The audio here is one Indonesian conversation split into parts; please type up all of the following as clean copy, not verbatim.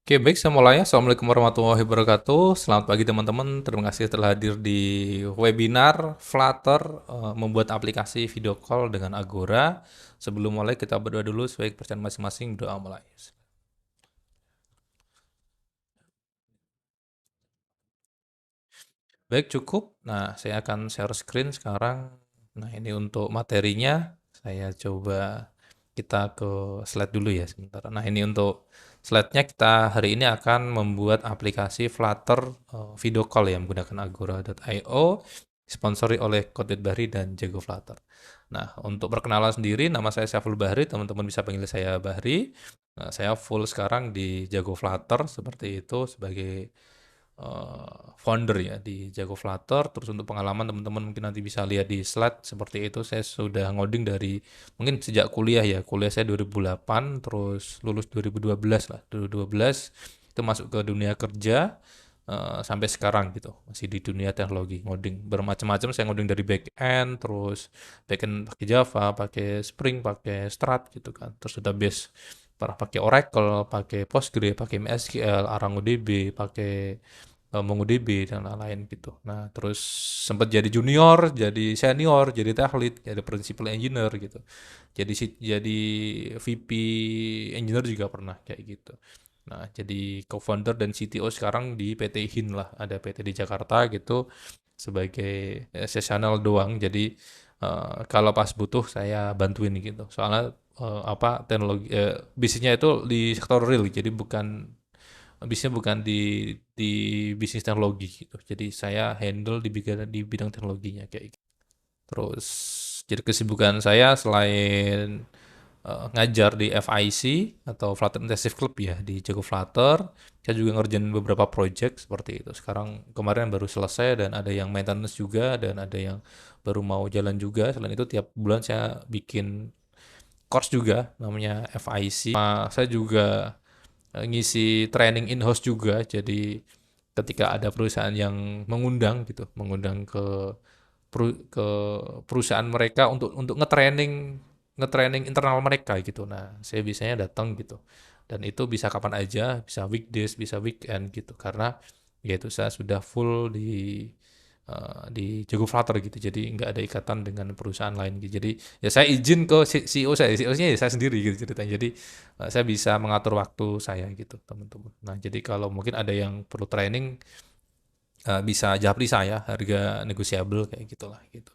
Oke, baik, saya mulai ya. Assalamualaikum warahmatullahi wabarakatuh. Selamat pagi teman-teman. Terima kasih telah hadir di webinar Flutter membuat aplikasi video call dengan Agora. Sebelum mulai kita berdoa dulu sebagai kepercayaan masing-masing. Doa mulai. Baik, cukup. Nah, saya akan share screen sekarang. Nah, ini untuk materinya. Saya coba kita ke slide dulu ya sebentar. Nah, ini untuk slide-nya kita hari ini akan membuat aplikasi Flutter video call ya menggunakan agora.io, disponsori oleh Kodit Bahri dan Jago Flutter. Nah, untuk perkenalan sendiri, nama saya Syaful Bahri, teman-teman bisa panggil saya Bahri. Nah, saya full sekarang di Jago Flutter seperti itu sebagai founder ya di Jago Flutter. Terus untuk pengalaman teman-teman mungkin nanti bisa lihat di slide seperti itu. Saya sudah ngoding dari mungkin sejak kuliah ya. Kuliah saya 2008, terus lulus 2012 lah. 2012 itu masuk ke dunia kerja sampai sekarang gitu. Masih di dunia teknologi, ngoding bermacam-macam. Saya ngoding dari back end, terus back end pakai Java, pakai Spring, pakai Strat gitu kan. Terus database pernah pakai Oracle, pakai Postgre, pakai MySQL, ArongoDB, pakai MongoDB dan lain-lain gitu. Nah, terus sempat jadi junior, jadi senior, jadi tech lead, jadi principal engineer gitu. Jadi VP engineer juga pernah kayak gitu. Nah, jadi co-founder dan CTO sekarang di PT HIN lah, ada PT di Jakarta gitu sebagai seasonal doang. Jadi kalau pas butuh saya bantuin gitu. Soalnya apa teknologi bisnisnya itu di sektor real, jadi bisnisnya bukan di bisnis teknologi gitu. Jadi saya handle di bidang teknologinya kayak gitu. Terus jadi kesibukan saya selain ngajar di FIC atau Flutter Intensive Club ya di Jago Flutter, saya juga ngerjain beberapa project seperti itu. Sekarang kemarin baru selesai dan ada yang maintenance juga dan ada yang baru mau jalan juga. Selain itu tiap bulan saya bikin course juga namanya FIC. Saya juga ngisi training in-house juga. Jadi ketika ada perusahaan yang mengundang ke perusahaan mereka untuk ngetraining internal mereka gitu. Nah, saya biasanya datang gitu. Dan itu bisa kapan aja, bisa weekdays, bisa weekend gitu. Karena ya itu saya sudah full di Jago Flutter gitu. Jadi nggak ada ikatan dengan perusahaan lain gitu. Jadi ya saya izin ke CEO saya, CEO-nya ya saya sendiri gitu ceritanya. Jadi saya bisa mengatur waktu saya gitu, teman-teman. Nah, jadi kalau mungkin ada yang perlu training bisa japri saya, harga negosiable kayak gitulah gitu.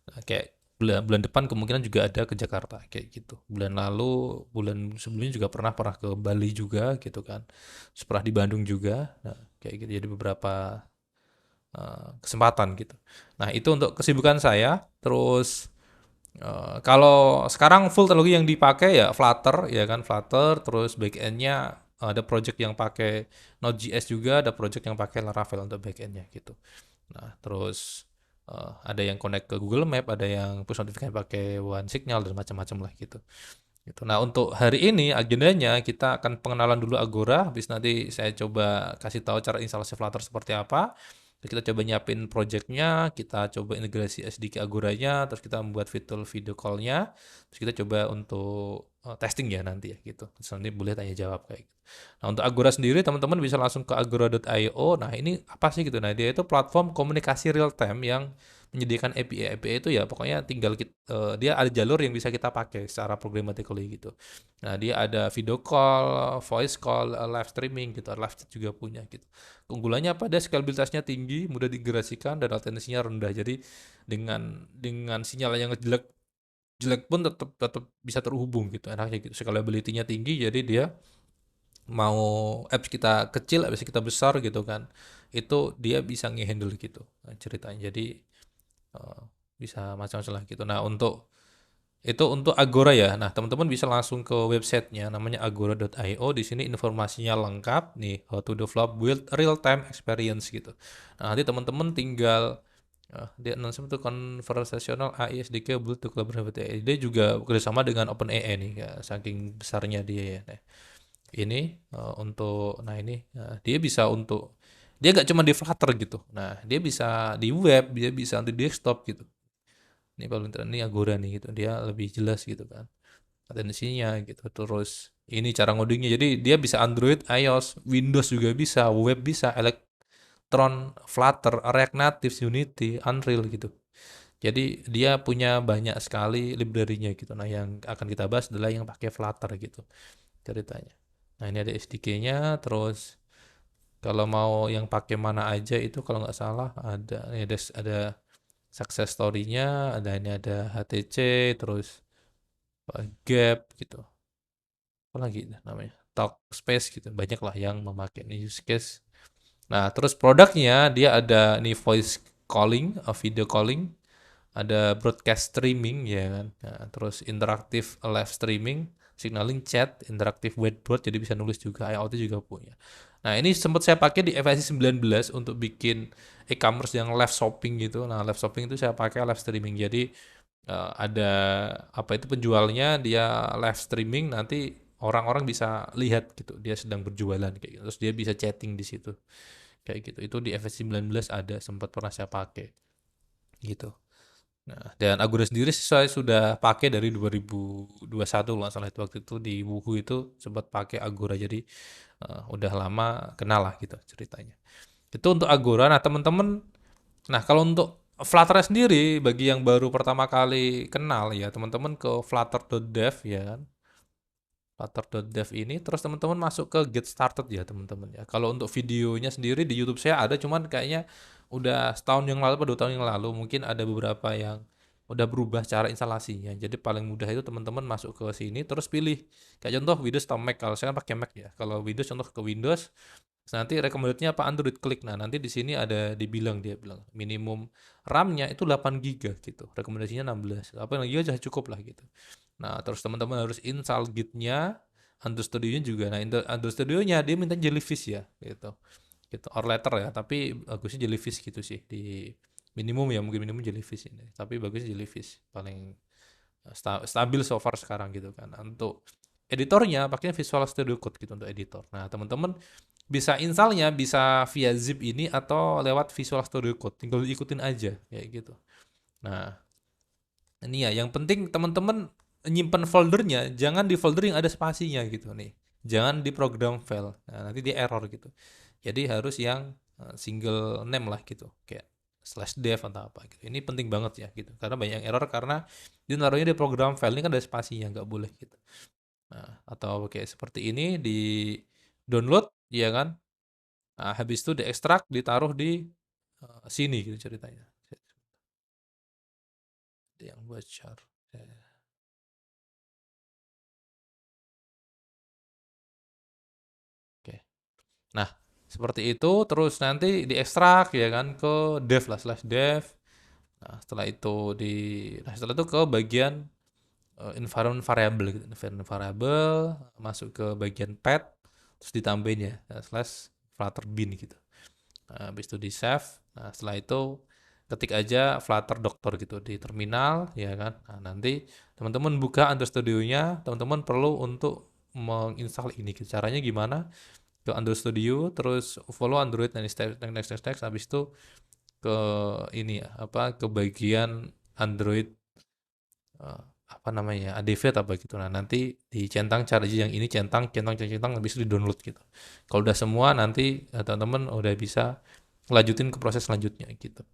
Nah, kayak bulan bulan depan kemungkinan juga ada ke Jakarta kayak gitu. Bulan lalu, bulan sebelumnya juga pernah ke Bali juga gitu kan. Terus pernah di Bandung juga. Nah, kayak gitu. Jadi beberapa kesempatan gitu. Nah, itu untuk kesibukan saya. Terus kalau sekarang full teknologi yang dipakai ya Flutter ya kan, Flutter. Terus backendnya ada project yang pakai Node.js juga, ada project yang pakai Laravel untuk backendnya gitu. Nah, terus ada yang connect ke Google Map, ada yang push notification pakai One Signal dan macam-macam lah gitu. Gitu. Nah, untuk hari ini agendanya kita akan pengenalan dulu Agora, habis nanti saya coba kasih tahu cara instalasi Flutter seperti apa. Terus kita coba nyiapin projectnya, kita coba integrasi SDK Agoranya, terus kita membuat fitur video call-nya, terus kita coba untuk testing ya nanti ya gitu. Terus nanti boleh tanya jawab kayak gitu. Nah, untuk Agora sendiri teman-teman bisa langsung ke agora.io. Nah, ini apa sih gitu? Nah, dia itu platform komunikasi real time yang menyediakan API. API itu ya pokoknya tinggal dia ada jalur yang bisa kita pakai secara programmatically gitu. Nah, dia ada video call, voice call, live streaming gitu, live chat juga punya gitu. Keunggulannya apa? Dia scalabilitasnya tinggi, mudah diintegrasikan dan latensinya rendah. Jadi dengan sinyal yang jelek jelek pun tetap tetap bisa terhubung gitu. Enaknya gitu. Scalability-nya tinggi jadi dia mau apps kita kecil, apps kita besar gitu kan. Itu dia bisa ngehandle gitu ceritanya. Jadi eh, bisa macam-macam lah gitu. Nah, untuk Agora ya. Nah, teman-teman bisa langsung ke websitenya namanya agora.io. Di sini informasinya lengkap nih, how to develop build real time experience gitu. Nah, nanti teman-teman tinggal dia announcement itu conversational AI SDK build to collaborate with AI. Dia juga bekerjasama dengan OpenAI nih, ya, saking besarnya dia ya. Nah, ini nah ini dia bisa dia nggak cuma di Flutter gitu. Nah, dia bisa di web, dia bisa di desktop gitu. Ini paling ini Agora nih gitu, dia lebih jelas gitu kan atensinya gitu. Terus Ini cara ngodingnya. Jadi dia bisa Android, iOS, Windows juga bisa, web bisa, Electron, Flutter, React Native, Unity, Unreal gitu. Jadi dia punya banyak sekali library-nya gitu. Nah, yang akan kita bahas adalah yang pakai Flutter gitu ceritanya. Nah, ini ada SDK-nya, terus kalau mau yang pakai mana aja itu kalau nggak salah ada success story-nya, ada HTC, terus Gap gitu. Apa lagi namanya? Talkspace gitu. Banyak lah yang memakai ini use case. Nah, terus produknya dia ada nih voice calling, video calling, ada broadcast streaming ya kan. Nah, terus interaktif live streaming, signaling chat, interaktif whiteboard jadi bisa nulis juga, IoT juga punya. Nah, ini sempat saya pakai di FSI 19 untuk bikin e-commerce yang live shopping gitu. Nah, live shopping itu saya pakai live streaming. Jadi ada apa itu penjualnya dia live streaming nanti orang-orang bisa lihat gitu dia sedang berjualan kayak gitu. Terus dia bisa chatting di situ kayak gitu. Itu di FSI 19 ada sempat pernah saya pakai gitu. Nah, dan Agora sendiri saya sudah pakai dari 2021 kalau nggak salah itu waktu itu di Wuhu itu sempat pakai Agora jadi udah lama kenal lah gitu ceritanya. Itu untuk Agora. Nah, teman-teman, nah kalau untuk Flutter sendiri bagi yang baru pertama kali kenal ya teman-teman ke flutter.dev ya kan. Flutter.dev ini terus teman-teman masuk ke get started ya teman-teman ya. Kalau untuk videonya sendiri di YouTube saya ada cuman kayaknya udah setahun yang lalu atau 2 tahun yang lalu mungkin ada beberapa yang udah berubah cara instalasinya. Jadi paling mudah itu teman-teman masuk ke sini terus pilih kayak contoh Windows atau Mac. Kalau saya kan pakai Mac ya. Kalau Windows contoh ke Windows. Terus nanti recommended-nya apa Android klik. Nah, nanti di sini ada dibilang dia bilang minimum RAM-nya itu 8 GB gitu. Rekomendasinya 16. 8 GB aja cukup lah gitu. Nah, terus teman-teman harus install Git-nya, Android Studio-nya juga. Nah, Android Studio-nya dia minta Jellyfish ya, gitu. Gitu, or letter ya, tapi bagusnya Jellyfish gitu sih di minimum ya, mungkin minimum Jellyfish ini. Tapi bagusnya Jellyfish paling stabil so far sekarang gitu kan. Untuk editornya pakainya Visual Studio Code gitu untuk editor. Nah, teman-teman bisa installnya bisa via zip ini atau lewat Visual Studio Code. Tinggal ikutin aja kayak gitu. Nah, ini ya, yang penting teman-teman nyimpen foldernya, jangan di folder yang ada spasinya gitu nih. Jangan di program file. Nah, nanti dia error gitu. Jadi harus yang single name lah gitu. Kayak slash dev atau apa gitu. Ini penting banget ya gitu. Karena banyak yang error karena dia naruhnya di program file ini kan ada spasinya, nggak boleh gitu. Nah, atau kayak seperti ini di download, ya kan? Nah, habis itu diekstrak, ditaruh di sini gitu ceritanya. Yang bocor. Oke. Nah, seperti itu terus nanti diekstrak ya kan ke dev lah slash dev. Nah, setelah itu setelah itu ke bagian environment variable gitu. Environment variable masuk ke bagian path terus ditambahin ya slash flutter bin gitu. Nah, habis itu di save. Nah, setelah itu ketik aja Flutter Doctor gitu di terminal ya kan. Nah, nanti teman-teman buka Android Studio-nya, teman-teman perlu untuk menginstal ini. Caranya gimana? Ke Android Studio, terus follow Android, dan next, habis itu ke ini ya, apa ke bagian Android apa namanya ADV atau apa gitu. Nah, nanti dicentang cara yang ini centang habis itu di-download gitu. Kalau udah semua nanti teman-teman udah bisa lanjutin ke proses selanjutnya gitu.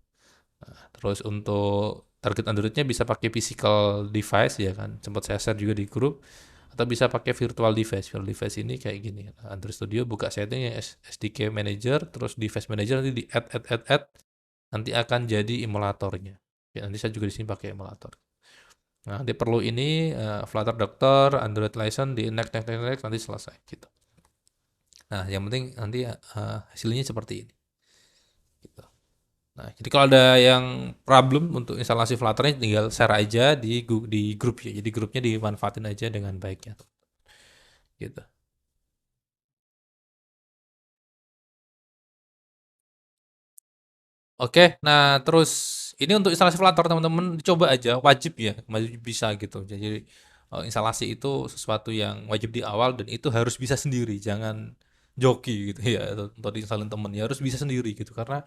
Nah, terus untuk target Androidnya bisa pakai physical device ya kan. Sempat saya share juga di grup atau bisa pakai virtual device. Virtual device ini kayak gini. Nah, Android Studio buka setting yang SDK Manager, terus device manager nanti di add, nanti akan jadi emulatornya. Ya, nanti saya juga di sini pakai emulator. Nah, nanti perlu ini Flutter Doctor, Android License di next nanti selesai gitu. Nah, yang penting nanti hasilnya seperti ini. Gitu. Nah, jadi kalau ada yang problem untuk instalasi Flutternya tinggal share aja di grup ya. Jadi grupnya dimanfaatin aja dengan baiknya. Gitu. Oke, nah terus ini untuk instalasi Flutter teman-teman coba aja, wajib ya, wajib bisa gitu. Jadi instalasi itu sesuatu yang wajib di awal dan itu harus bisa sendiri, jangan joki gitu ya atau diinstalin temen ya harus bisa sendiri gitu karena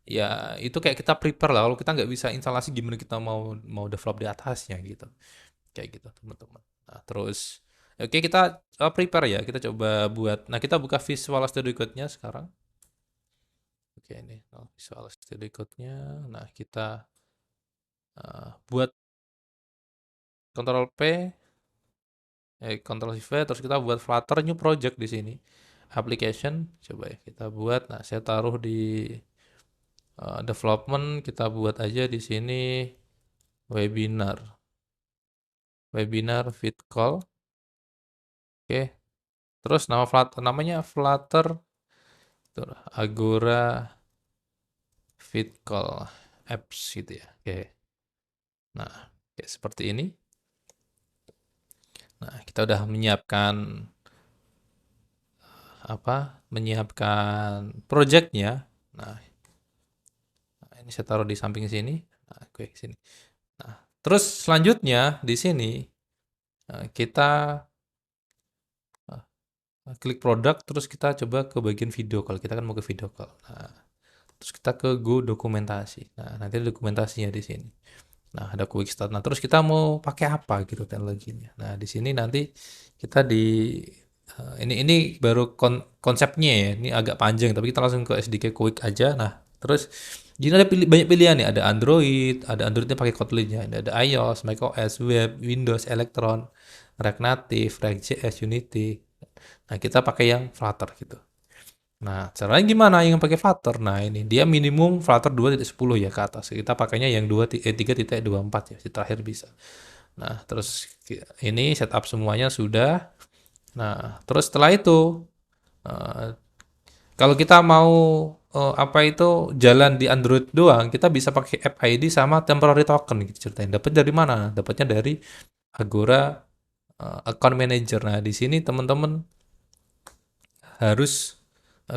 ya itu kayak kita prepare lah kalau kita nggak bisa instalasi gimana kita mau mau develop di atasnya gitu kayak gitu teman-teman. Nah terus Oke, kita prepare ya. Kita coba buat. Nah, kita buka Visual Studio Code-nya sekarang. Oke, ini Visual Studio Code-nya. Nah, kita buat Ctrl P, Ctrl V, terus kita buat Flutter New Project di sini. Application, coba ya kita buat. Nah, saya taruh di development, kita buat aja di sini webinar. Webinar feed call. Oke. Terus namanya Flutter Agora feed call apps gitu ya. Oke. Nah, kayak seperti ini. Nah, kita udah menyiapkan menyiapkan projectnya. Nah, ini saya taruh di samping sini. Nah, oke sini. Nah, terus selanjutnya di sini kita klik produk, terus kita coba ke bagian video call. Kita kan mau ke video call. Nah, terus kita ke Go dokumentasi. Nah, nanti ada dokumentasinya di sini. Nah, ada quick start. Nah, terus kita mau pakai apa gitu teknologinya. Nah, di sini nanti kita ini baru konsepnya ya. Ini agak panjang, tapi kita langsung ke SDK Quick aja. Nah, terus di sini ada banyak pilihan nih. Ada Androidnya pakai Kotlin-nya. Ada iOS, macOS, Web, Windows, Electron, React Native, React.js, Unity. Nah, kita pakai yang Flutter gitu. Nah, caranya gimana yang pakai Flutter? Nah, ini dia minimum Flutter 2.10 ya ke atas. Kita pakainya yang 3.24 ya, si terakhir bisa. Nah, terus ini setup semuanya sudah. Nah, terus setelah itu eh, kalau kita mau jalan di Android doang, kita bisa pakai app ID sama temporary token gitu ceritanya. Dapat dari mana? Dapatnya dari Agora Account Manager. Nah, di sini teman-teman harus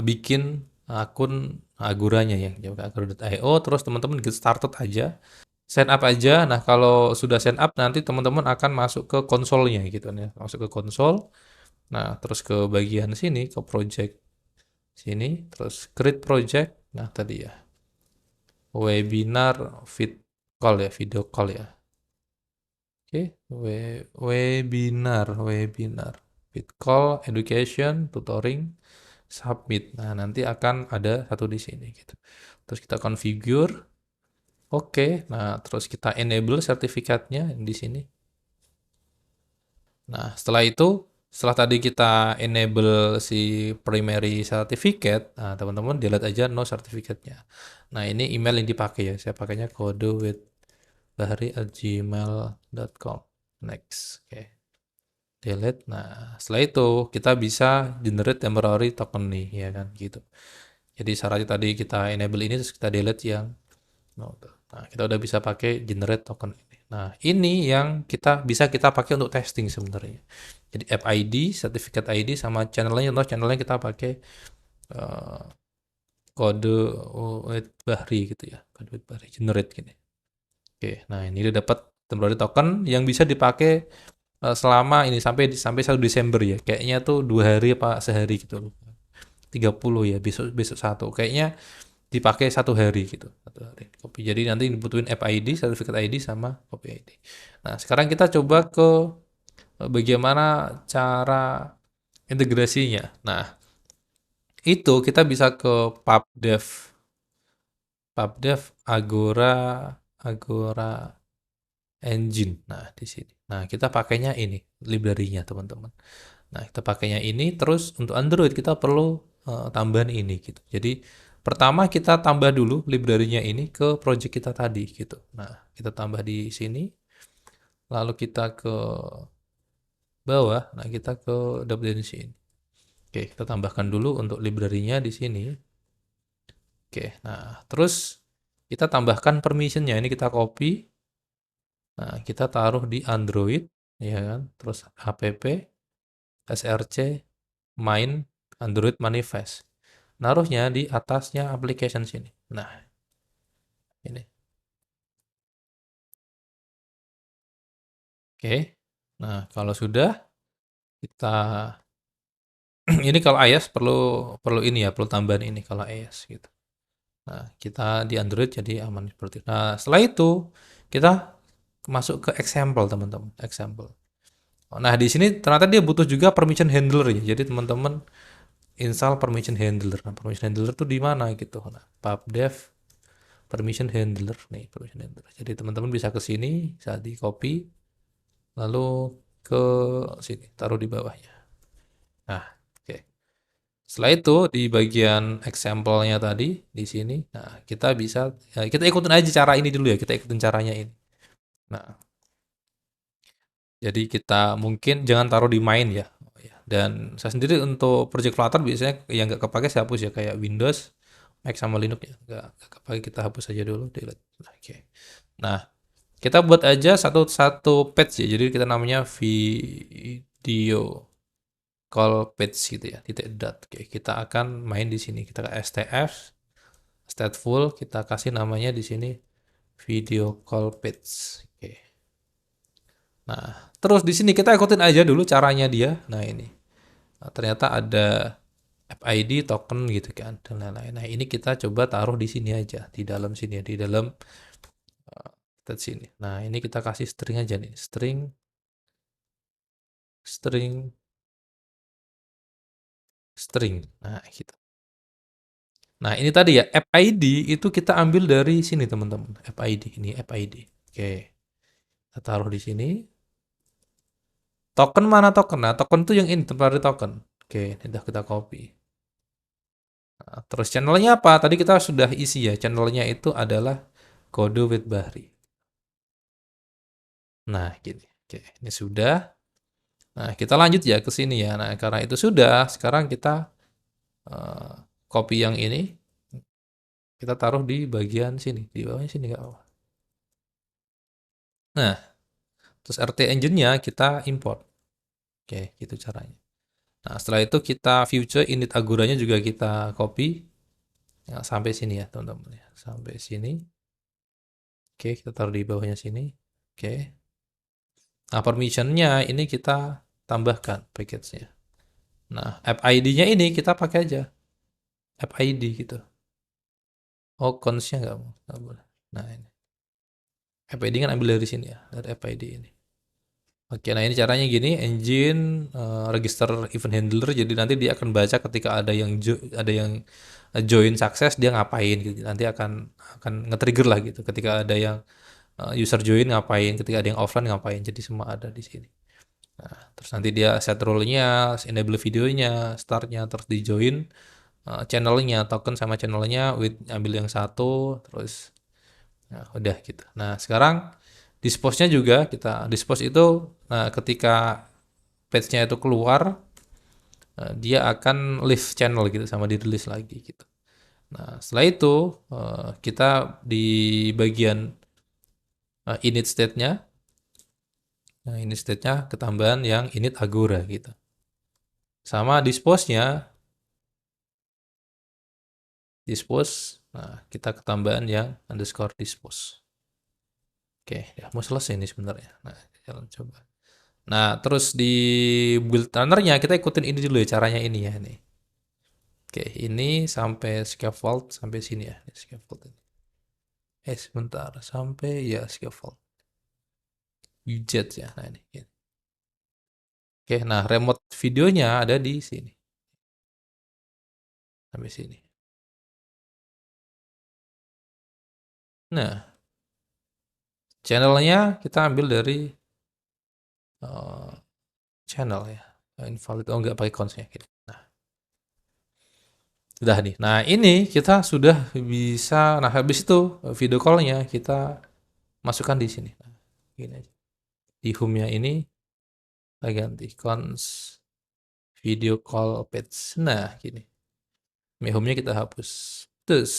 bikin akun Agoranya ya, agora.io, terus teman-teman get started aja, sign up aja. Nah, kalau sudah sign up nanti teman-teman akan masuk ke konsolnya gitu ya, masuk ke konsol. Nah, terus ke bagian sini ke project sini, terus create project. Nah, tadi ya webinar feed call ya, video call ya. Oke, webinar feed call education tutoring submit. Nah, nanti akan ada satu di sini gitu. Terus kita configure. Oke, nah terus kita enable sertifikatnya di sini. Nah, setelah tadi kita enable si primary certificate, nah teman-teman delete aja no certificate-nya. Nah, ini email yang dipakai ya. Saya pakainya kodewithbahri@gmail.com. Next. Oke. Delete. Nah, setelah itu kita bisa generate temporary token nih, ya kan gitu. Jadi syaratnya tadi kita enable ini terus kita delete yang no. Nah, kita udah bisa pakai generate token ini. Nah, ini yang kita pakai untuk testing sebenarnya. Jadi app ID, certificate ID sama channelnya kita pakai uh, kode with Bahri gitu ya. Kode with Bahri generate gini. Oke, nah ini udah dapat temporary token yang bisa dipakai selama ini sampai 1 Desember ya. Kayaknya tuh 2 hari apa sehari gitu. 30 ya, besok satu. Kayaknya dipakai 1 hari gitu, 1 hari copy. Jadi nanti dibutuhin app ID, certificate ID sama copy ID. Nah, sekarang kita coba ke bagaimana cara integrasinya. Nah, itu kita bisa ke pubdev Agora Engine. Nah, di sini. Nah, kita pakainya ini library-nya, teman-teman. Nah, kita pakainya ini, terus untuk Android kita perlu tambahan ini gitu. Jadi pertama kita tambah dulu library-nya ini ke project kita tadi gitu. Nah, kita tambah di sini, lalu kita ke bawah, nah kita ke dependency ini. Oke, kita tambahkan dulu untuk library-nya di sini. Oke, nah terus kita tambahkan permission-nya. Ini kita copy. Nah, kita taruh di Android, ya kan? Terus app src main Android manifest. Naruhnya di atasnya application sini. Nah, ini. Oke. Nah, kalau sudah kita ini kalau iOS perlu perlu ini ya, perlu tambahan ini kalau iOS gitu. Nah, kita di Android jadi aman seperti itu. Nah, setelah itu kita masuk ke example, teman-teman. Example. Nah, di sini ternyata dia butuh juga permission handler ya. Jadi teman-teman install permission handler. Nah, permission handler tuh di mana gitu. Nah, pubdev permission handler nih, permission handler. Jadi teman-teman bisa ke sini, bisa di copy, lalu ke sini, taruh di bawahnya. Nah, oke. Setelah itu di bagian example-nya tadi di sini, nah kita bisa ya, kita ikutin aja cara ini dulu ya, kita ikutin caranya ini. Nah, jadi kita mungkin jangan taruh di main ya. Oh, ya. Dan saya sendiri untuk project Flutter biasanya yang nggak kepake saya hapus ya, kayak Windows, Mac sama Linux ya. Nggak kepake, kita hapus aja dulu, delete. Nah, oke. Nah, kita buat aja satu page ya. Jadi kita namanya video call page gitu ya, titik dot. Oke, kita akan main di sini. Kita ke STF, stateful, kita kasih namanya di sini video call page. Oke. Nah, terus di sini kita ikutin aja dulu caranya dia. Nah, ini. Nah, ternyata ada FID token gitu kan dan lain-lain. Nah, ini kita coba taruh di sini aja, di dalam sini ya, di dalam sini. Nah, ini kita kasih string aja nih, string string string. Nah, gitu. Nah, ini tadi ya, FID itu kita ambil dari sini, teman-teman. FID, ini FID. Oke, kita taruh di sini. Token mana token? Nah, token itu yang ini, temporary token. Oke, ini udah kita copy. Nah, terus channelnya apa? Tadi kita sudah isi ya, channelnya itu adalah kode with Bahri. Nah, gini. Oke, ini sudah. Nah, kita lanjut ya ke sini ya. Nah, karena itu sudah, sekarang kita eh, copy yang ini, kita taruh di bagian sini, di bawahnya sini nggak apa. Nah, terus RT engine-nya kita import. Oke, gitu caranya. Nah, setelah itu kita future init aguranya juga kita copy ya, sampai sini ya, teman-teman ya. Sampai sini. Oke, kita taruh di bawahnya sini. Oke. Nah, permission-nya ini kita tambahkan package-nya. Nah, app ID-nya ini kita pakai aja. App ID gitu. Oh, cons-nya nggak boleh. Nah, ini. App ID kan ambil dari sini ya, dari app ID ini. Oke, nah ini caranya gini, engine register event handler, jadi nanti dia akan baca ketika ada yang join sukses dia ngapain gitu. Nanti akan nge-trigger lah gitu. Ketika ada yang user join ngapain, ketika ada yang offline ngapain. Jadi semua ada di sini. Nah, terus nanti dia set role-nya, enable videonya, start-nya, terus di join channel-nya, token sama channel-nya, with ambil yang satu, terus nah, udah gitu. Nah, sekarang dispose-nya juga kita dispose itu ketika page-nya itu keluar dia akan leave channel gitu sama di-release lagi gitu. Nah, setelah itu kita di bagian init state-nya nah ini state-nya ketambahan yang init agora gitu. Sama dispose-nya dispose nah kita ketambahan yang underscore dispose. Oke, ya mau selesai ini sebenarnya. Nah, jalan coba. Nah, terus di build runner-nya kita ikutin ini dulu ya caranya ini ya nih. Oke, ini sampai scaffold sampai sini ya, scaffold ini. Sebentar, sampai ya scaffold. Widget ya. Nah, ini. Oke, nah remote videonya ada di sini. Sampai sini. Nah, channelnya kita ambil dari uh, channel ya. Invalid, oh nggak pakai consnya. Gitu. Nah, sudah nih. Nah, ini kita sudah bisa, nah habis itu video call-nya kita masukkan di sini. Nah, gini aja. Di home-nya ini kita ganti cons video call page. Nah, gini. Home-nya kita hapus. Terus.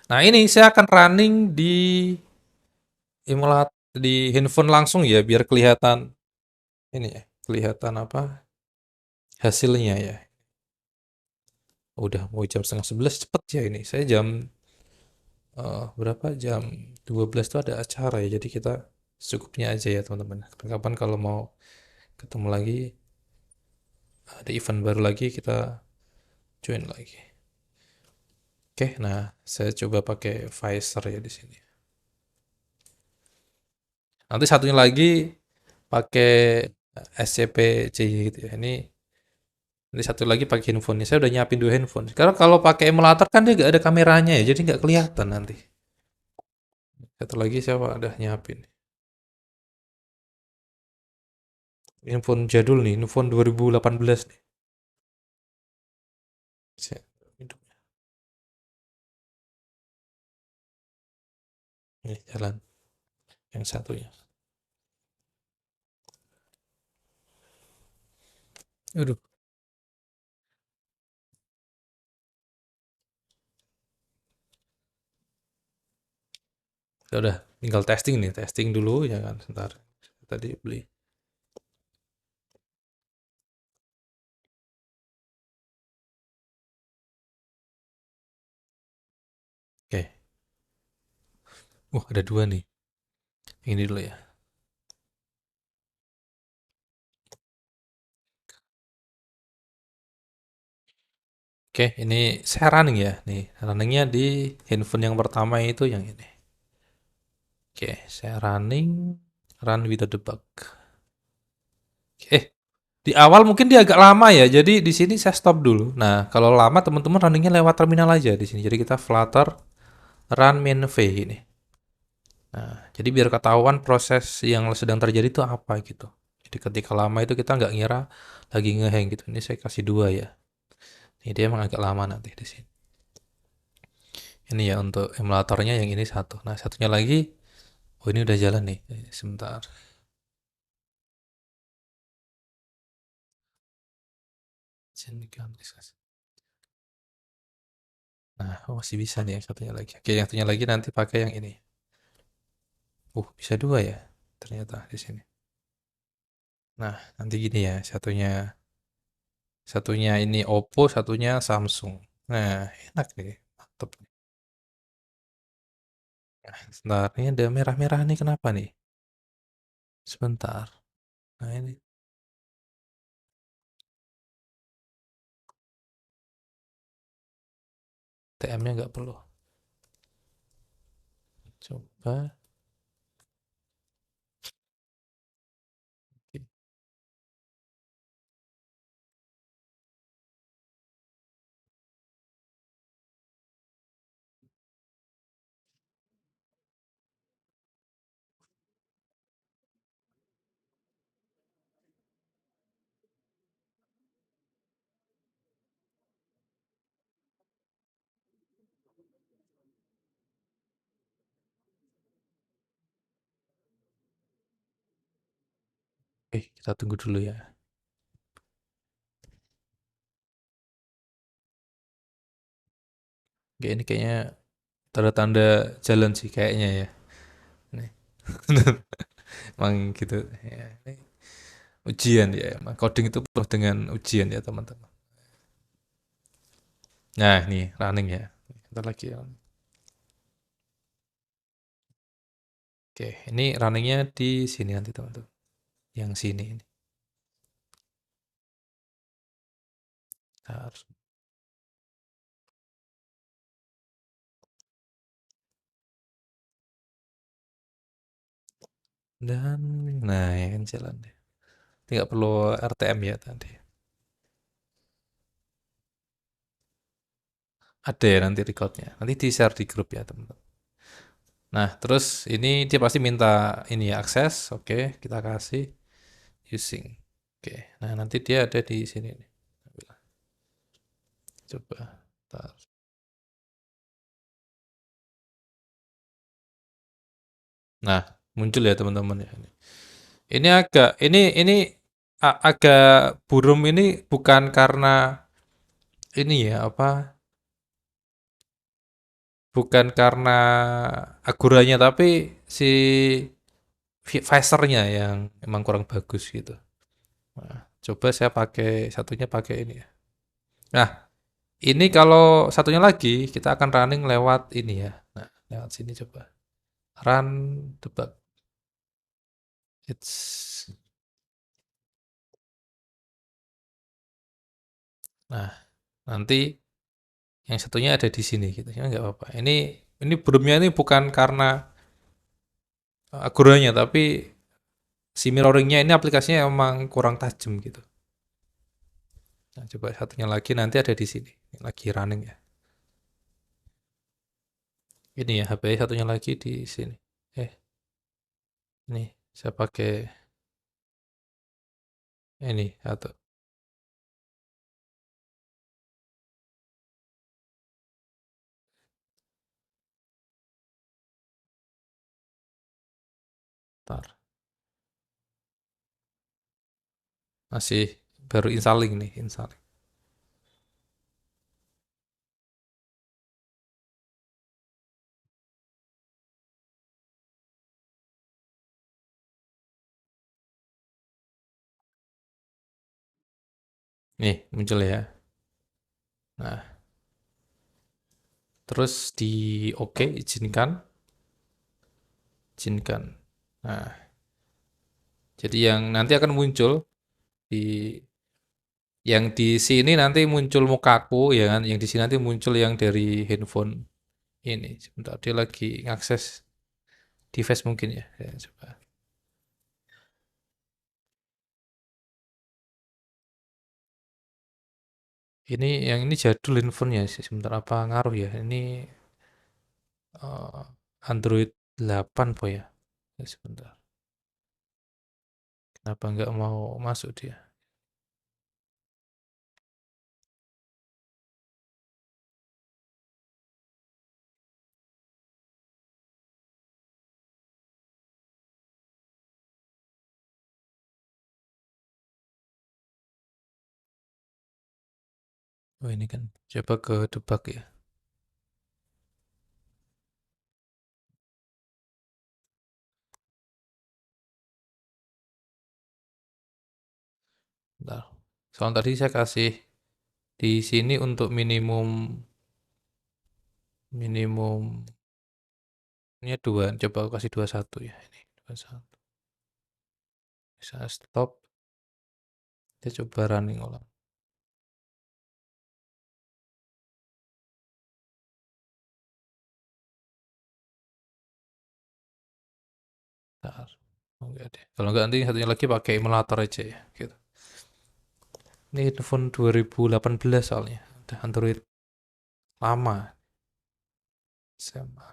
Nah, ini saya akan running di emulat di handphone langsung ya biar kelihatan ini ya, kelihatan apa hasilnya ya. Udah mau jam setengah 11 cepet ya ini. Saya jam berapa? Jam 12 tuh ada acara ya. Jadi kita secukupnya aja ya teman-teman. Kapan-kapan kalau mau ketemu lagi ada event baru lagi kita join lagi. Oke, nah saya coba pakai Pfizer ya di sini. Nanti satunya lagi pakai SCP-C gitu ya. Ini satu lagi pakai handphone. Saya udah nyiapin dua handphone. Sekarang kalau pakai emulator kan dia nggak ada kameranya ya, jadi nggak kelihatan nanti. Satu lagi saya udah nyiapin. Handphone jadul nih, handphone 2018 nih. Saya- Ini jalan yang satunya. Aduh, ya udah tinggal testing nih, testing dulu ya kan. Sebentar. Tadi beli. Oke. Wah, ada dua nih. Ini dulu ya. Oke, ini saya running ya. Nih, runningnya di handphone yang pertama itu yang ini. Oke, saya running, run without the bug. Di awal mungkin dia agak lama ya. Jadi di sini saya stop dulu. Nah, kalau lama teman-teman runningnya lewat terminal aja di sini. Jadi kita Flutter run main v ini. Nah, jadi biar ketahuan proses yang sedang terjadi itu apa gitu. Jadi ketika lama itu kita nggak ngira lagi ngehang gitu. Ini saya kasih dua ya. Ini dia emang agak lama nanti di sini. Ini ya untuk emulatornya yang ini satu. Nah, satunya lagi, oh ini udah jalan nih. Sebentar. Nah, oh masih bisa nih yang satunya lagi. Oke, yang satunya lagi nanti pakai yang ini. Bisa dua ya ternyata di sini. Nah, nanti gini ya, satunya satunya ini Oppo, satunya Samsung. Nah, enak nih. Mantap. Nah, sebentar, ini ada merah-merah nih kenapa nih? Sebentar. Nah, ini TM-nya nggak perlu. Coba. Kita tunggu dulu ya. Oke, ini kayaknya tanda-tanda jalan sih kayaknya ya. Nih. Emang gitu. Ya, ini ujian ya. Emang coding itu penuh dengan ujian ya, teman-teman. Nah, nih running ya. Kita lagi ya. Oke, ini runningnya di sini nanti teman-teman. Yang sini ini. Harus. Dan nah ya kan jalan deh. Tidak perlu RTM ya tadi. Ada ya nanti recordnya. Nanti di share di grup ya teman-teman. Nah terus ini dia pasti minta ini ya akses. Oke kita kasih using. Oke. Nah nanti dia ada di sini nih. Coba. Ntar. Nah muncul ya teman-teman ya. Ini agak burum ini bukan karena ini ya apa? Bukan karena aguranya tapi si visornya yang emang kurang bagus gitu. Nah, coba saya pakai satunya pakai ini ya. Nah, ini kalau satunya lagi kita akan running lewat ini ya. Nah, lewat sini coba. Run tebak. It's Nah, nanti yang satunya ada di sini gitu. Ya nggak apa-apa. Ini belumnya ini bukan karena aguranya tapi Si mirroringnya ini aplikasinya emang kurang tajam gitu. Nah, coba satunya lagi nanti ada di sini. Ini lagi running ya. Ini ya HP satunya lagi di sini. Eh, ini saya pakai ini atau tar. Masih baru installing nih, installing. Nih, muncul ya. Nah, terus di oke, izinkan, izinkan. Nah, jadi yang nanti akan muncul di yang di sini nanti muncul mukaku ya kan, yang di sini nanti muncul yang dari handphone ini. Sebentar dia lagi ngakses device mungkin ya. Ya coba. Ini yang ini jadul handphonenya sih. Sebentar apa ngaruh ya? Ini eh, Android 8 po ya. Ya, sebentar. Kenapa nggak mau masuk dia? Oh ini kan. Coba ke debug ya. Bentar. Soalnya tadi saya kasih di sini untuk minimumnya dua. Coba aku kasih 21 ya. Ini 21. Bisa stop. Kita coba running ulang. Bentar. Oh, enggak deh. Kalau enggak nanti satunya lagi pakai emulator aja ya. Gitu. Ini handphone 2018 soalnya. Udah Android lama. SMA.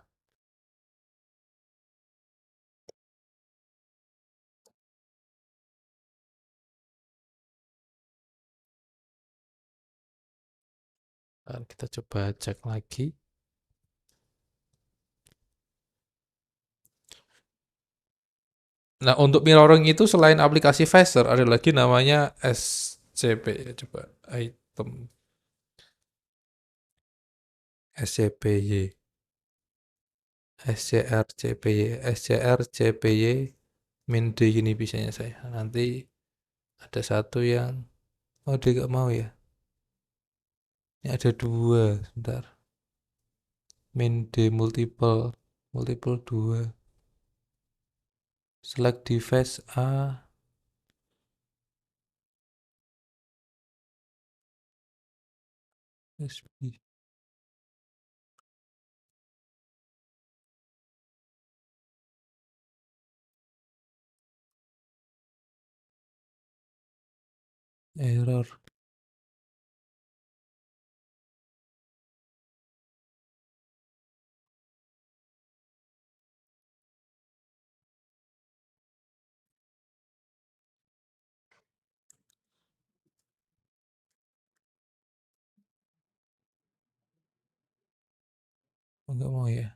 Dan kita coba cek lagi. Nah, untuk mirroring itu selain aplikasi Phaser, ada lagi namanya SCP. Ya, coba item SCPY. SCRCPY. SCRCPY min D gini bisanya saya. Nanti ada satu yang, oh dia gak mau ya. Ini ada dua, sebentar. Min D multiple. Multiple dua. Select device A. USB. Error. Oh, nggak mau ya.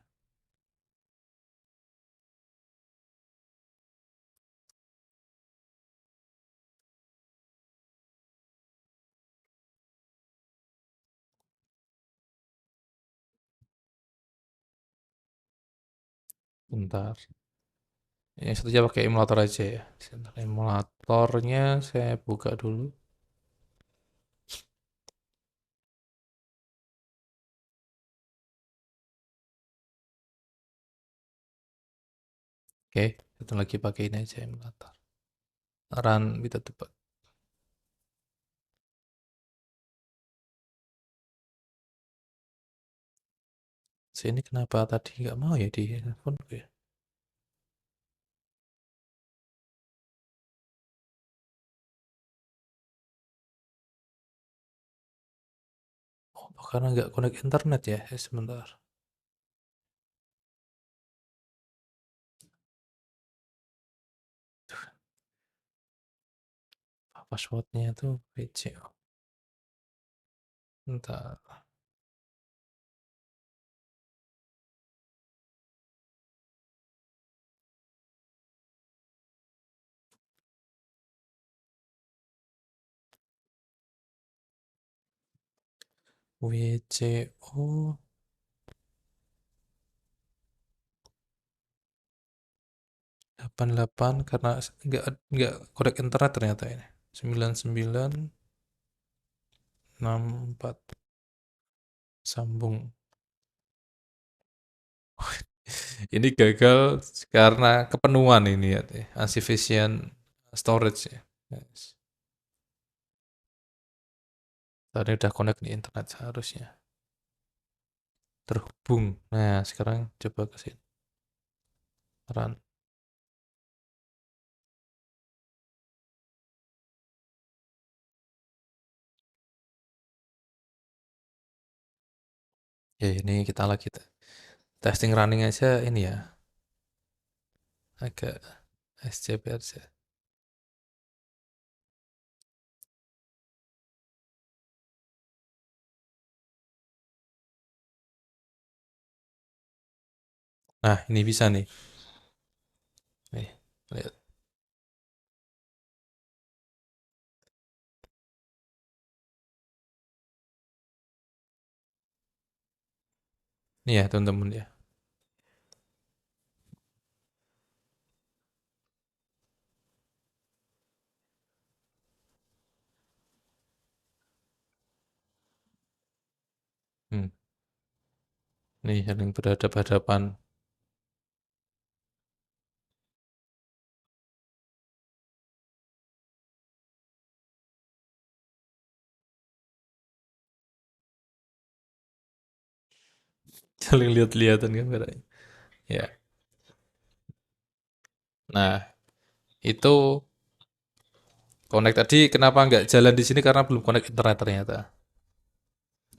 Bentar. Yang satunya pakai emulator aja ya. Sebentar, emulatornya saya buka dulu. Oke, satu lagi pakai ini aja emulator. Run kita tepat. Sini kenapa tadi nggak mau ya di handphone ya? Oh, karena nggak connect internet ya. Sebentar. Passwordnya tuh PC. Bentar. WCO 88 karena nggak connect internet ternyata ini. 9964 sambung. Ini gagal karena kepenuhan ini ya, insufficient storage ya. Yes. Tadi udah connect nih internet seharusnya terhubung. Nah, sekarang coba ke sini. Run. Ya, ini kita lagi testing running aja ini ya. Agak SCP aja. Nah, ini bisa nih. Nih, lihat. Nih ya, teman-teman ya. Hmm. Nih, saling berhadapan-hadapan. Saling lihat-lihatan kameranya. Ya. Nah, itu connect tadi kenapa nggak jalan di sini karena belum connect internet ternyata.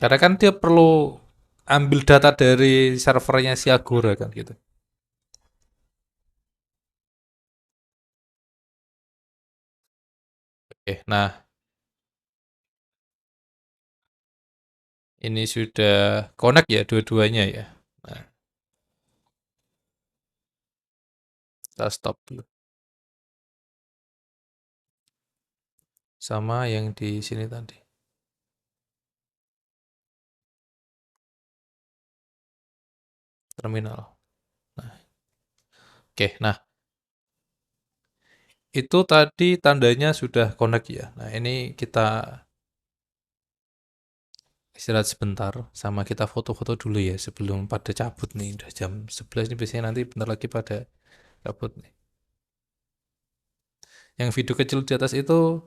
Karena kan dia perlu ambil data dari servernya si Agora kan gitu. Oke, nah ini sudah connect ya dua-duanya ya. Nah, kita stop dulu. Sama yang di sini tadi, terminal. Nah, oke, nah itu tadi tandanya sudah connect ya. Nah, ini kita istirahat sebentar sama kita foto-foto dulu ya sebelum pada cabut nih. Udah jam 11 nih biasanya nanti bentar lagi pada cabut nih. Yang video kecil di atas itu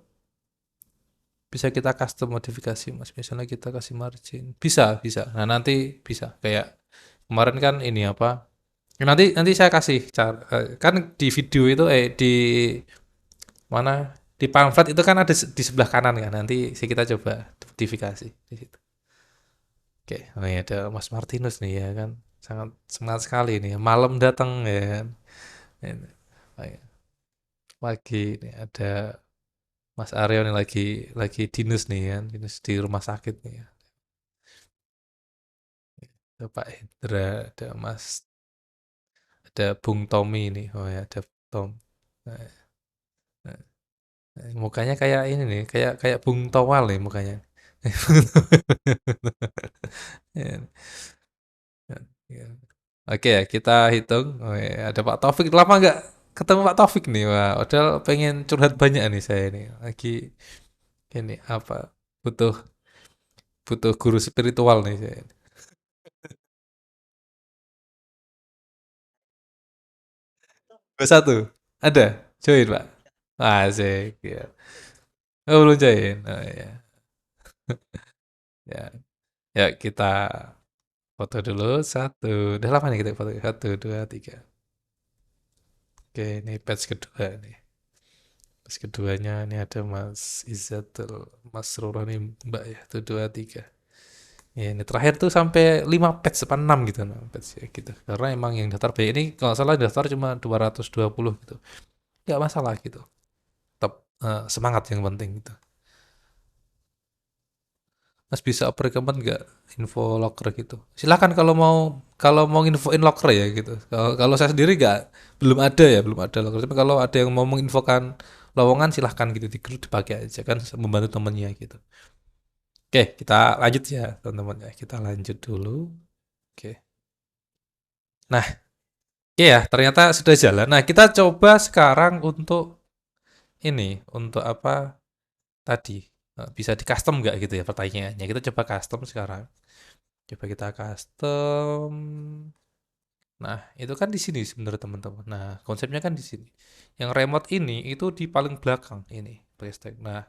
bisa kita custom modifikasi mas, misalnya kita kasih margin bisa nah nanti bisa kayak kemarin kan ini apa. Nanti nanti saya kasih cara kan di video itu di mana di pamflet itu kan ada di sebelah kanan kan, nanti kita coba modifikasi di situ. Oke, oh ya ada Mas Martinus nih ya kan, sangat semangat sekali nih malam datang ya kan. Ini, oh ya, pagi nih ada Mas Aryo nih lagi dinus nih kan, dinus di rumah sakit nih ya. Ada Pak Hendra, ada Mas, ada Bung Tommy nih. Oh ya, ada Tom. Nah, mukanya kayak ini nih, kayak kayak Bung Towal nih mukanya. Ya, ya. Oke ya, kita hitung. Oh ya, ada Pak Taufik. Lama nggak ketemu Pak Taufik nih. Wah, padahal pengen curhat banyak nih saya nih. Lagi ini apa? Butuh butuh guru spiritual nih saya. 21. Ada? Join, Pak. Asik ya. Oh, belum join. Oh ya. Ya, ya kita foto dulu satu. Udah lama nih kita foto. Satu, dua, tiga. Oke, ini batch kedua nih. Batch keduanya ini ada Mas Izzatul, Mas Rurani Mbak ya. Satu, dua, tiga. Ya, ini terakhir tuh sampai 5 patch apa 6 gitu, 6 patch ya gitu. Karena emang yang daftar banyak ini kalau nggak salah daftar cuma 220 gitu. Nggak masalah gitu. Tetap semangat yang penting gitu. Mas bisa rekomend nggak info locker gitu? Silakan kalau mau infoin locker ya gitu. Kalau saya sendiri nggak, belum ada ya, belum ada locker. Tapi kalau ada yang mau menginfokan lowongan silahkan gitu di grup dipakai aja kan membantu temennya gitu. Oke, kita lanjut ya teman-teman ya. Kita lanjut dulu. Oke. Nah, oke ya, ternyata sudah jalan. Nah, kita coba sekarang untuk ini, untuk apa tadi? Bisa di custom nggak gitu ya pertanyaannya? Kita coba custom sekarang. Coba kita custom. Nah, itu kan di sini sebenarnya teman-teman. Nah, konsepnya kan di sini. Yang remote ini itu di paling belakang ini, prestack. Nah,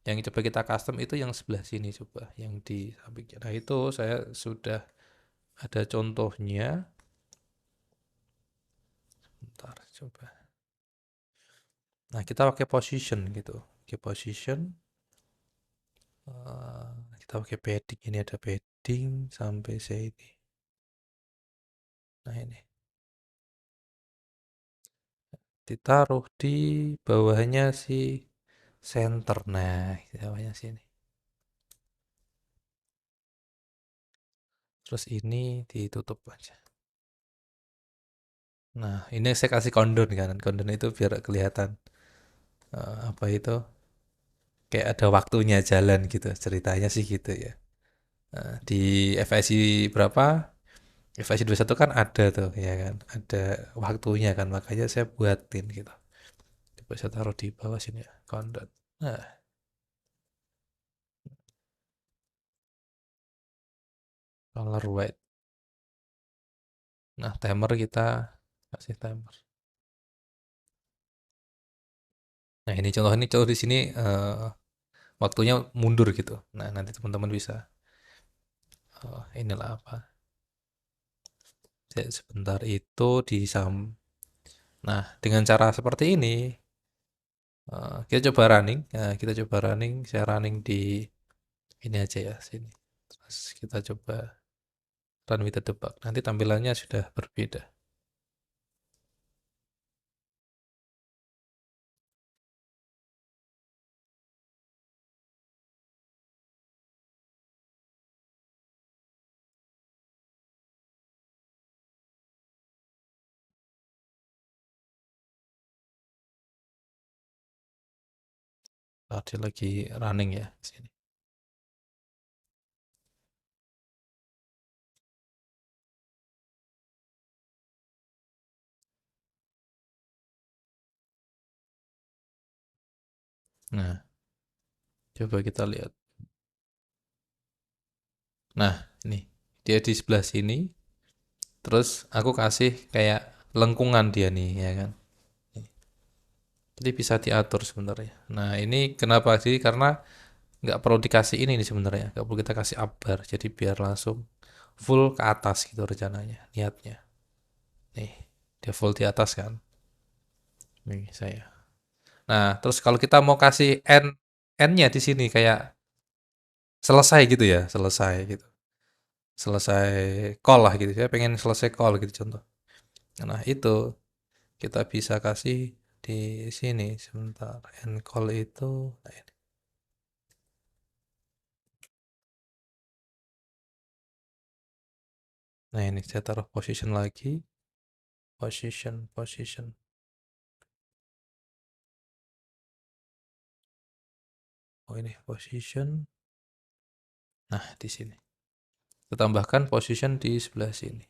yang coba kita custom itu yang sebelah sini coba, yang di sampingnya. Nah, itu saya sudah ada contohnya. Bentar, coba. Nah, kita pakai position gitu. Oke, position. Kita pakai padding. Ini ada padding sampai sini. Nah, ini. Ditaruh di bawahnya si center. Nah, di bawahnya sini. Terus ini ditutup aja. Nah, ini saya kasih kondon kan. Kondon itu biar kelihatan apa itu kayak ada waktunya jalan gitu. Ceritanya sih gitu ya. Di FSI berapa? FSI satu kan ada tuh ya kan. Ada waktunya kan. Makanya saya buatin gitu. Coba saya taruh di bawah sini ya. Kondon. Nah, color white. Nah, timer kita kasih timer. Nah, ini contoh di sini waktunya mundur gitu. Nah, nanti teman-teman bisa inilah apa. Sebentar itu Nah, dengan cara seperti ini kita coba running. Nah, kita coba running. Saya running di ini aja ya sini. Terus kita coba run with the debug. Nanti tampilannya sudah berbeda. Tadi lagi running ya sini. Nah, coba kita lihat. Nah, ini dia di sebelah sini. Terus aku kasih kayak lengkungan dia nih, ya kan. Jadi bisa diatur sebenarnya. Nah, ini kenapa sih? Karena nggak perlu dikasih ini nih sebenarnya. Nggak perlu kita kasih upbar. Jadi biar langsung full ke atas gitu rencananya. Niatnya. Nih, dia full di atas kan. Nih saya. Nah, terus kalau kita mau kasih N-nya di sini kayak selesai gitu ya. Selesai gitu. Selesai call lah gitu. Saya pengen selesai call gitu contoh. Nah, itu kita bisa kasih di sini sebentar. End call itu. Nah, ini saya taruh position lagi. Position. Oh, ini position. Nah, di sini. Kita tambahkan position di sebelah sini.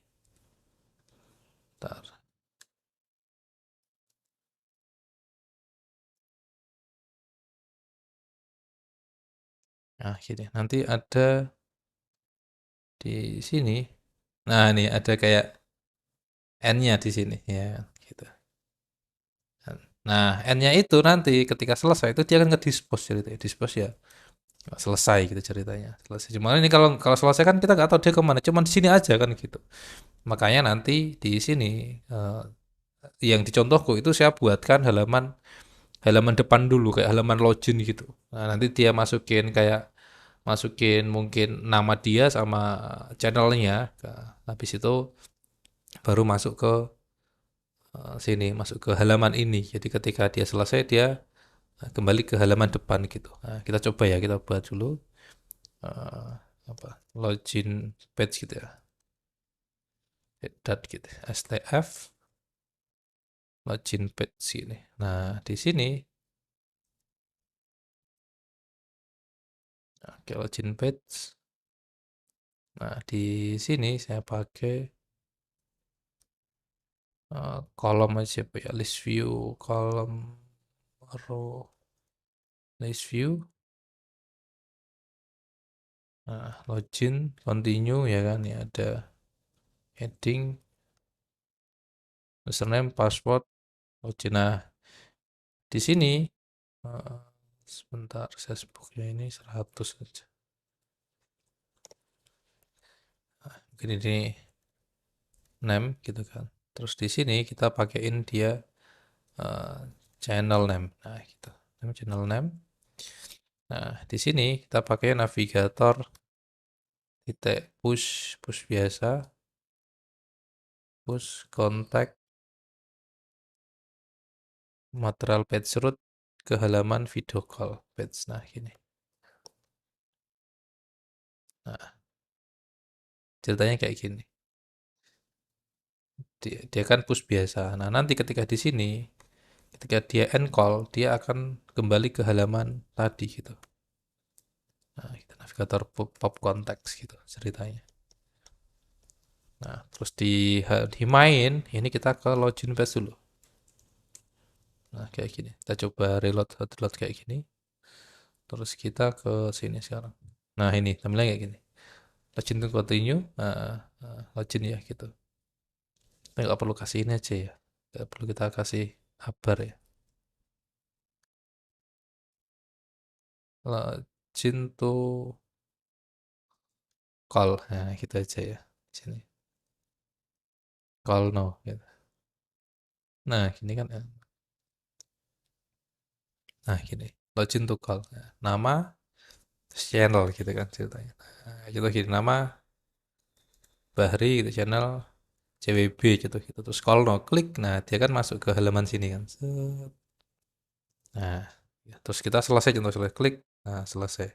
Bentar. Nah, gini. Nanti ada di sini. Nah, ini ada kayak N-nya di sini ya, gitu. Nah, N-nya itu nanti ketika selesai itu dia akan nge-dispose ceritanya. Dispose ya selesai gitu ceritanya. Selesai. Cuma ini kalau kalau selesai kan kita nggak tahu dia kemana. Cuma di sini aja kan gitu. Makanya nanti di sini yang dicontohku itu saya buatkan halaman halaman depan dulu kayak halaman login gitu. Nah, nanti dia masukin kayak masukin mungkin nama dia sama channelnya. Habis itu baru masuk ke sini, masuk ke halaman ini. Jadi ketika dia selesai, dia kembali ke halaman depan gitu. Nah, kita coba ya, kita buat dulu eh, apa login page gitu ya, dot gitu, stf login page sini. Nah di sini, oke, login page. Nah di sini saya pakai kolom aja apa ya, list view, kolom, row, list view. Nah login, continue ya kan, ya ada heading, username, password, login. Nah di sini eh, sebentar, Facebooknya ini 100 aja. Mungkin ini name gitu kan. Terus di sini kita pakaiin dia eh, channel name. Nah, gitu. Channel name. Nah, di sini kita pakai navigator titik push biasa, push contact material page route ke halaman video call page. Nah, gini. Nah, ceritanya kayak gini. Dia kan push biasa. Nah, nanti ketika di sini, ketika dia end call, dia akan kembali ke halaman tadi gitu. Nah, kita navigator pop konteks gitu ceritanya. Nah, terus di main, ini kita ke login page dulu. Nah, kayak gini. Kita coba reload kayak gini. Terus kita ke sini sekarang. Nah, ini tampilannya kayak gini. Login to continue. Login ya gitu. Tapi nggak perlu kasih ini aja ya. Nggak perlu kita kasih kabar ya. Login to call. Nah, gitu aja ya. Sini. Call no. Gitu. Nah, gini kan. Nah, gini. Login to call. Nah, nama channel gitu kan ceritanya. Nah, gitu gini. Nama Bahri gitu, channel CWB gitu. Terus kalau no klik, nah dia kan masuk ke halaman sini kan. Set. Nah, ya, terus kita selesai, contoh selesai klik, nah selesai.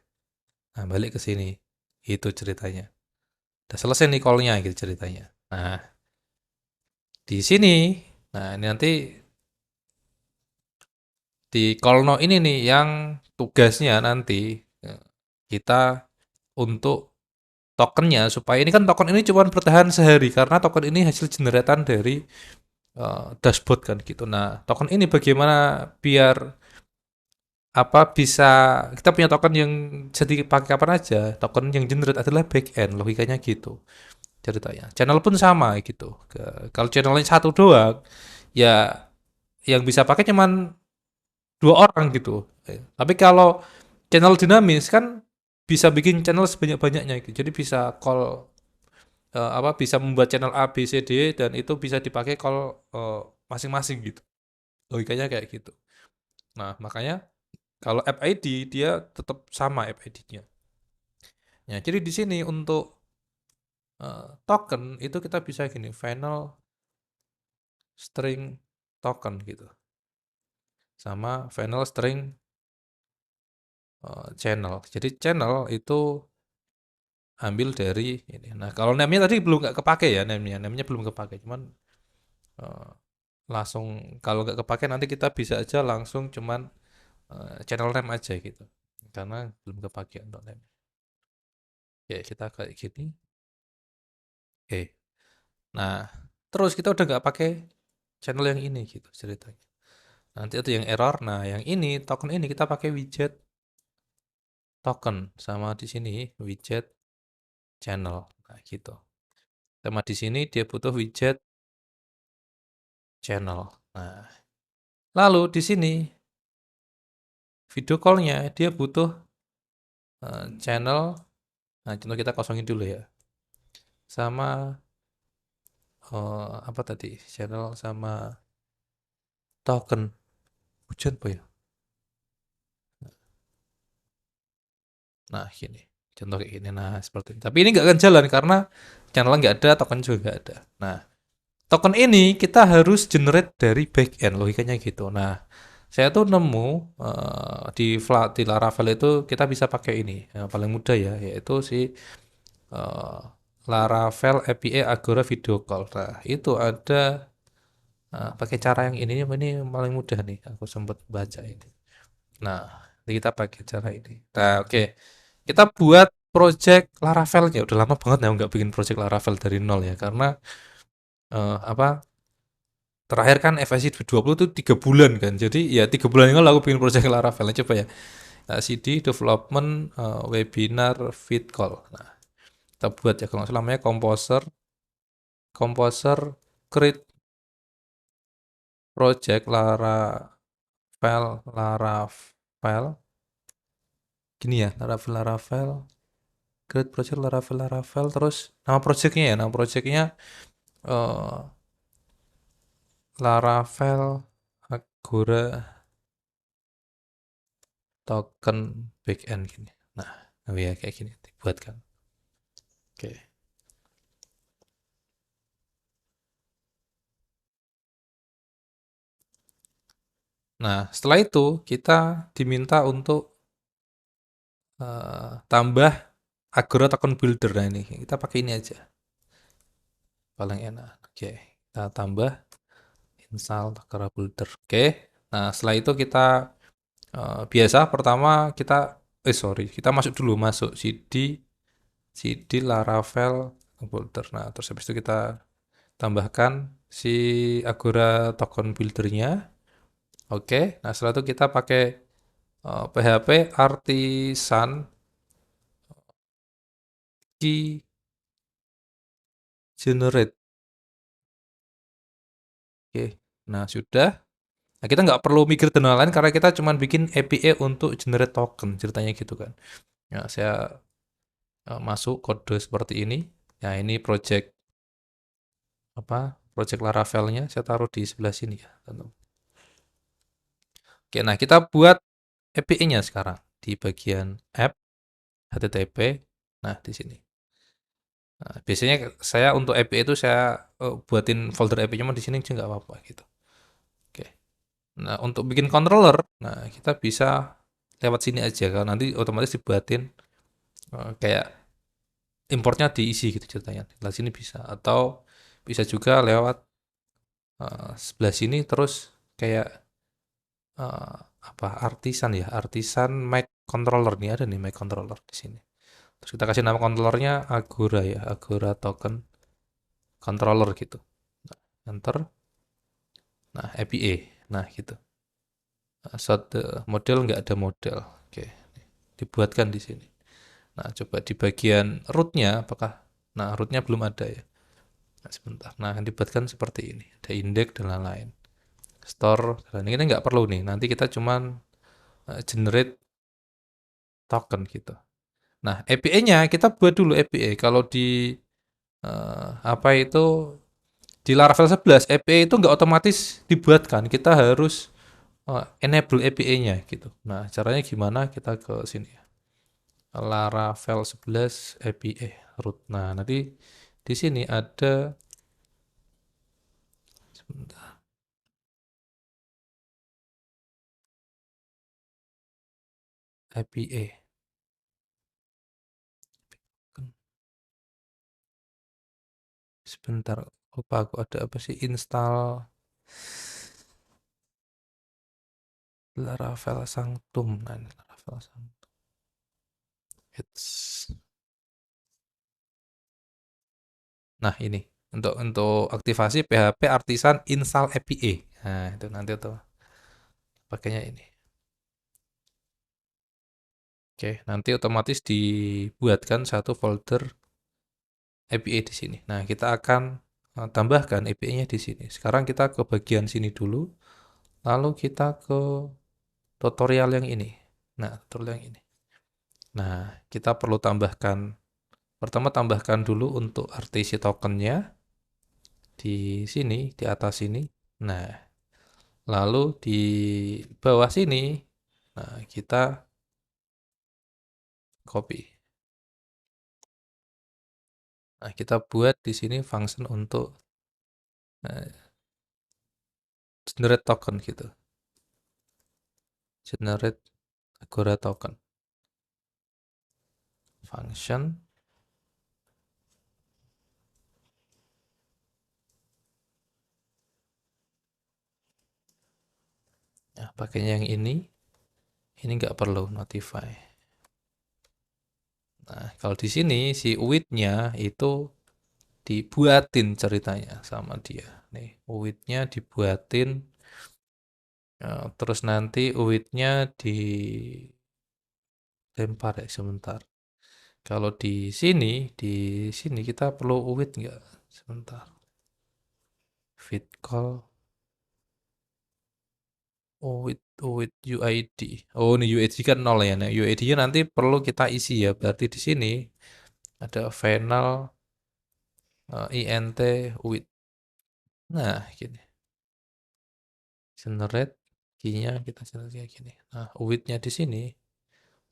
Nah, balik ke sini. Itu ceritanya. Udah selesai nih call-nya gitu ceritanya. Nah, di sini, nah ini nanti di call no ini nih yang tugasnya nanti kita untuk tokennya, supaya ini kan token ini cuma bertahan sehari karena token ini hasil generatan dari dashboard kan gitu. Nah, token ini bagaimana biar apa bisa kita punya token yang bisa dipakai kapan aja. Token yang generate adalah back end, logikanya gitu ceritanya. Channel pun sama gitu. Kalau channelnya satu doang, ya yang bisa pakai cuman 2 orang gitu. Tapi kalau channel dinamis kan bisa bikin channel sebanyak-banyaknya gitu. Jadi bisa call apa bisa membuat channel A B C D dan itu bisa dipakai call masing-masing gitu. Logikanya kayak gitu. Nah, makanya kalau app ID dia tetap sama app ID-nya. Ya, jadi di sini untuk token itu kita bisa gini, final string token gitu. Sama final string channel. Jadi channel itu ambil dari ini. Nah, kalau name-nya tadi belum nggak kepake ya name-nya. Name-nya belum kepake. Cuman eh, langsung kalau nggak kepake nanti kita bisa aja langsung cuman channel name aja gitu. Karena belum kepake untuk name. Oke, kita kayak gini. Oke. Nah, terus kita udah nggak pakai channel yang ini gitu ceritanya. Nanti itu yang error. Nah, yang ini token ini kita pakai widget token sama di sini widget channel. Nah, gitu. Sama di sini dia butuh widget channel. Nah, lalu di sini video call-nya dia butuh channel. Nah, contoh kita kosongin dulu ya. Sama apa tadi? Channel sama token. Hujan apa ya? Nah, gini. contoh kayak gini. Nah, seperti ini. Tapi ini nggak akan jalan karena channel nggak ada, token juga nggak ada. Nah, token ini kita harus generate dari backend, logikanya gitu. Nah, saya tuh nemu di Laravel itu kita bisa pakai ini, yang paling mudah ya, yaitu si eh, Laravel API Agora Video Call. Nah, itu ada pakai cara yang ini paling mudah nih. Aku sempat baca ini. Nah, jadi kita pakai cara ini. Nah, oke. Kita buat project Laravelnya. Udah lama banget ya nggak bikin project Laravel dari nol ya, karena apa terakhir kan FSI 20 tuh 3 bulan kan. Jadi ya 3 bulan ini aku bikin project Laravel. Nah, coba ya. Nah, CD development webinar feed call. Nah, kita buat ya kalau nggak salah namanya composer create project Laravel gini ya, Laravel create project Laravel terus nama projectnya eh, Laravel Agora token backend gini. Nah, ya kayak gini dibuatkan. Oke. Nah, setelah itu kita diminta untuk tambah Agora token builder. Nah, ini kita pakai ini aja. Paling enak. Oke, kita tambah install Agora builder. Oke. Nah, setelah itu kita biasa pertama kita masuk dulu masuk CD Laravel builder. Nah, terus habis itu kita tambahkan si Agora token buildernya. Oke. Nah, setelah itu kita pakai PHP Artisan key generate. Oke. Nah, sudah. Nah, kita nggak perlu mikir dan lain-lain karena kita cuma bikin API untuk generate token, ceritanya gitu kan. Ya, saya masuk kode seperti ini. Nah, ini project Laravelnya saya taruh di sebelah sini ya. Oke, nah kita buat API-nya sekarang di bagian app HTTP. Nah, di sini. Nah, biasanya saya untuk API itu saya buatin folder API cuma di sini aja nggak apa-apa gitu. Oke. Nah, untuk bikin controller, nah kita bisa lewat sini aja kalau nanti otomatis dibuatin kayak importnya diisi gitu ceritanya. Lewat sini bisa atau bisa juga lewat sebelah sini terus kayak eh, artisan mic controller nih ada nih mic controller di sini. Terus kita kasih nama controllernya Agora ya, Agora token controller gitu. Enter. Nah, API. Nah, gitu. Nah, model nggak ada model. Oke, dibuatkan di sini. Nah, coba di bagian rootnya apakah? Nah, rootnya belum ada ya. Nah, sebentar. Nah, dibuatkan seperti ini. Ada index dan lain-lain. Store. Dan ini nggak perlu nih. Nanti kita cuman generate token gitu. Nah, API-nya kita buat dulu API. Kalau di apa itu di Laravel 11 API itu nggak otomatis dibuatkan. Kita harus enable API-nya gitu. Nah, caranya gimana? Kita ke sini ya. Laravel 11 API root. Nah, nanti di sini ada sebentar, API. Sebentar, lupa aku ada apa sih install Laravel Sanctum. Nah, ini Laravel Sanctum. It's Nah, ini untuk aktivasi PHP Artisan install API. Nah, itu nanti tuh pakainya ini. Oke, nanti otomatis dibuatkan satu folder API di sini. Nah, kita akan tambahkan API-nya di sini. Sekarang kita ke bagian sini dulu, lalu kita ke tutorial yang ini. Nah, tutorial yang ini. Nah, kita perlu pertama tambahkan dulu untuk RTC tokennya di sini, di atas sini. Nah, lalu di bawah sini, nah kita copy. Nah, kita buat di sini function untuk generate token gitu. Generate Agora token function. Nah, pakainya yang ini nggak perlu notify. Nah, kalau di sini si UID-nya itu dibuatin ceritanya sama dia. Nih, UID-nya dibuatin, terus nanti UID-nya dilempar ya sebentar. Kalau di sini kita perlu UID nggak? Sebentar. Feed call UID UID. Oh, ini UID kan 0 ya. Nah, UID-nya nanti perlu kita isi ya. Berarti di sini ada final int UID. Nah, gini. Generate key-nya kita generate kayak gini. Nah, UID-nya di sini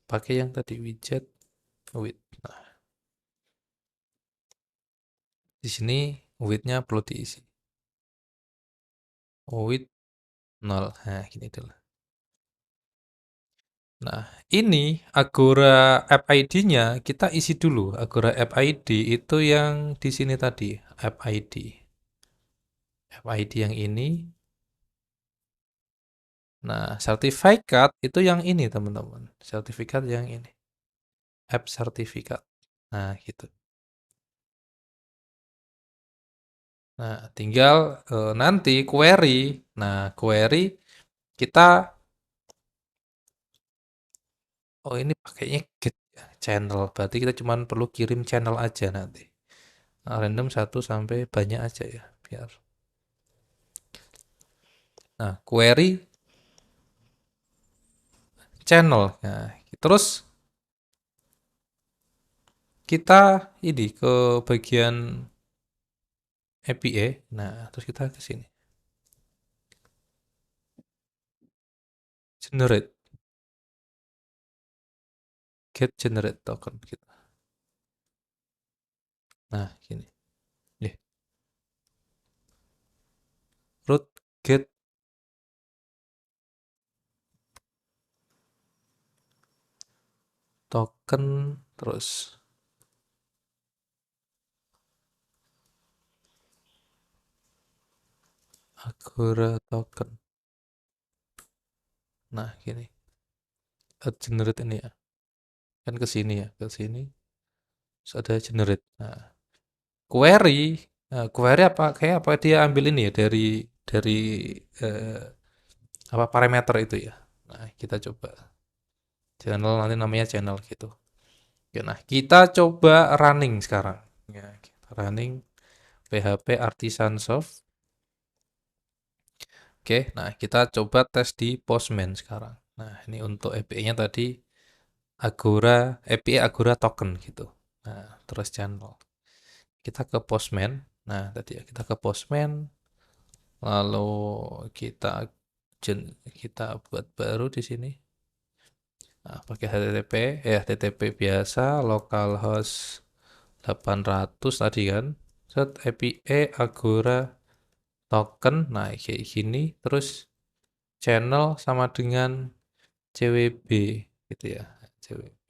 pakai yang tadi widget UID. Nah, di sini UID-nya perlu diisi. UID 0. Nah, gini dulu. Nah, ini Agora App ID-nya kita isi dulu. Agora App ID itu yang di sini tadi, App ID. App ID yang ini. Nah, sertifikat itu yang ini, teman-teman. Sertifikat yang ini. App sertifikat. Nah, gitu. Nah, tinggal nanti query. Nah, query kita, oh ini pakainya get ya, channel. Berarti kita cuma perlu kirim channel aja nanti. Nah, random 1 sampai banyak aja ya, biar. Nah, query channel. Nah, terus kita ini ke bagian API. Nah, terus kita ke sini. Generate. Get generate token gitu. Nah, gini. Ya, root get token terus Agora token. Nah, gini. Generate ini ya. Kan ke sini ya, ke sini. Terus ada generate. Nah, query. Nah, query apa? Kayak apa dia ambil ini ya dari eh, apa parameter itu ya. Nah, kita coba channel nanti namanya channel gitu. Oke, nah kita coba running sekarang. Ya, kita running PHP Artisan Soft. Oke, nah kita coba tes di Postman sekarang. Nah, ini untuk API-nya tadi API Agora token gitu. Nah, terus channel. Kita ke Postman. Nah, tadi ya kita ke Postman, lalu kita kita buat baru di sini. Nah, pakai HTTP biasa, localhost 800 tadi kan. Set API Agora token, nah kayak gini. Terus channel sama dengan CWB gitu ya. CWB.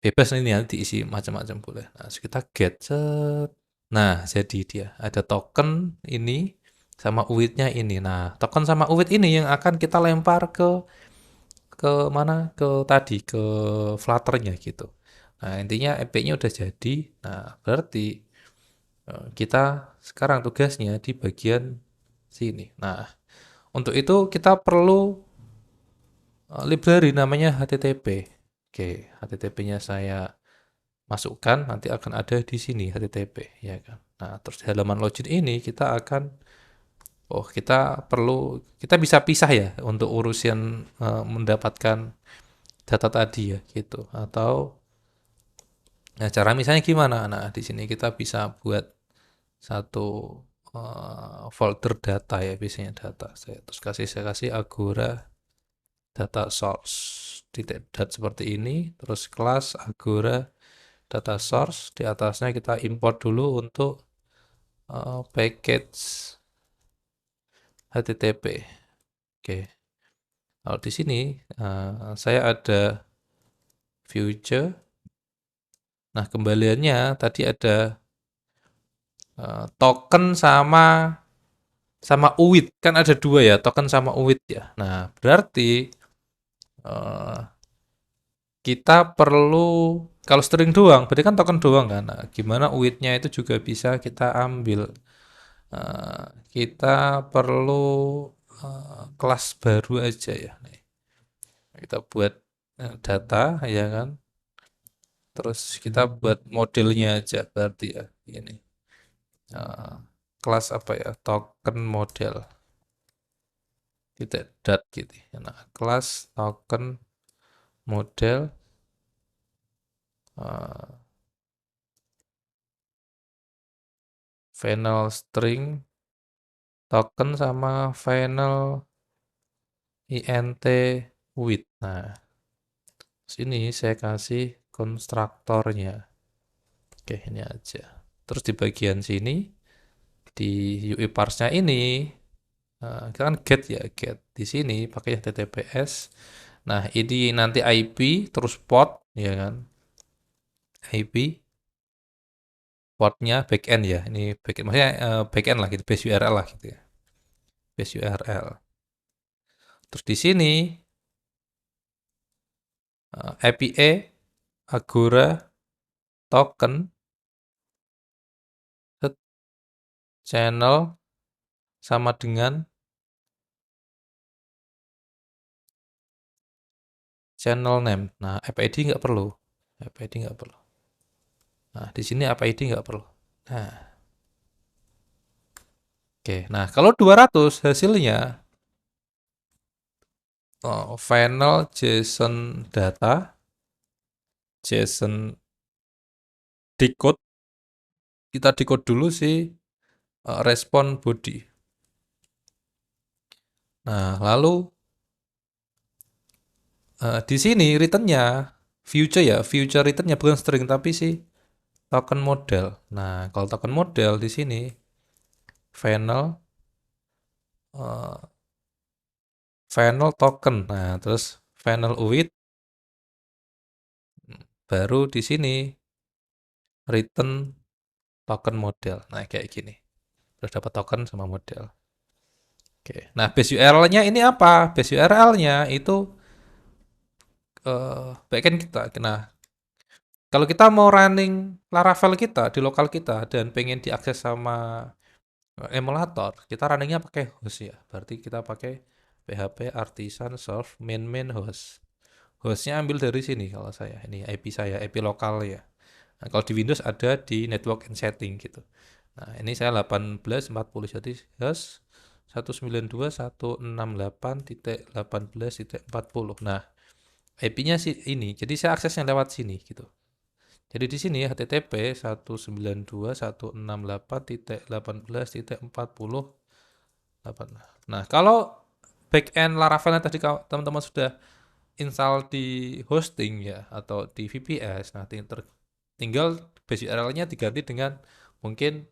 Bebas ini ya diisi macam-macam boleh. Nah, terus kita get set. Nah, jadi dia ada token ini sama UID-nya ini. Nah, token sama UID ini yang akan kita lempar ke mana? Ke tadi ke Flutter-nya gitu. Nah, intinya API-nya udah jadi. Nah, berarti kita sekarang tugasnya di bagian sini. Nah, untuk itu kita perlu library namanya HTTP. Oke, HTTP-nya saya masukkan, nanti akan ada di sini HTTP, ya kan. Nah, terus di halaman login ini kita akan, kita bisa pisah ya untuk urusan mendapatkan data tadi ya gitu. Atau, nah cara misalnya gimana? Nah, di sini kita bisa buat satu folder data ya, biasanya data. Saya kasih Agora data source titik dat seperti ini, terus kelas Agora data source, di atasnya kita import dulu untuk package HTTP. Oke, kalau di sini saya ada future. Nah, kembaliannya tadi ada token sama UID, kan ada dua ya, token sama UID ya. Nah, berarti eh, kita perlu, kalau string doang, berarti kan token doang kan. Nah, gimana UID-nya itu juga bisa kita ambil. Kita perlu kelas baru aja ya. Nih, kita buat data ya kan. Terus kita buat modelnya aja berarti ya. Ini eh, kelas apa ya? Token model. Tidak dat gitu. Nah, kelas token model eh, final string token sama final int with. Nah, sini saya kasih konstruktornya. Oke, ini aja. Terus di bagian sini, di UI parsnya ini, kita kan get ya, get. Di sini pakai HTTPS. Nah, ini nanti IP, terus port, ya kan. IP, portnya backend ya. Ini backend, maksudnya backend lah gitu, base URL lah gitu ya. Base URL. Terus di sini, API, Agora, token, channel, sama dengan channel name. Nah, app ID nggak perlu. App ID nggak perlu. Nah, di sini app ID nggak perlu. Nah, oke. Nah, kalau 200 hasilnya final JSON data, JSON decode, kita decode dulu si respon body. Nah, lalu di sini returnnya future ya, future returnnya bukan string tapi si token model. Nah, kalau token model di sini final uh, final token. Nah, terus final with baru di sini return token model. Nah, kayak gini. Terus dapat token sama model. Oke. Nah, base URL-nya ini apa? Base URL-nya itu backend kita. Nah, kalau kita mau running Laravel kita di lokal kita dan pengen diakses sama emulator, kita runningnya pakai host ya. Berarti kita pakai PHP artisan serve main host. Hostnya ambil dari sini kalau saya. Ini IP saya, IP lokal ya. Nah, kalau di Windows ada di network and setting gitu. Nah, ini saya 1840 jadi host 192.168.18.40. Nah, IP-nya sih ini. Jadi saya aksesnya lewat sini gitu. Jadi di sini HTTP 192.168.18.40. Nah, kalau backend Laravel yang tadi teman-teman sudah install di hosting ya atau di VPS, nah tinggal base URL-nya diganti dengan mungkin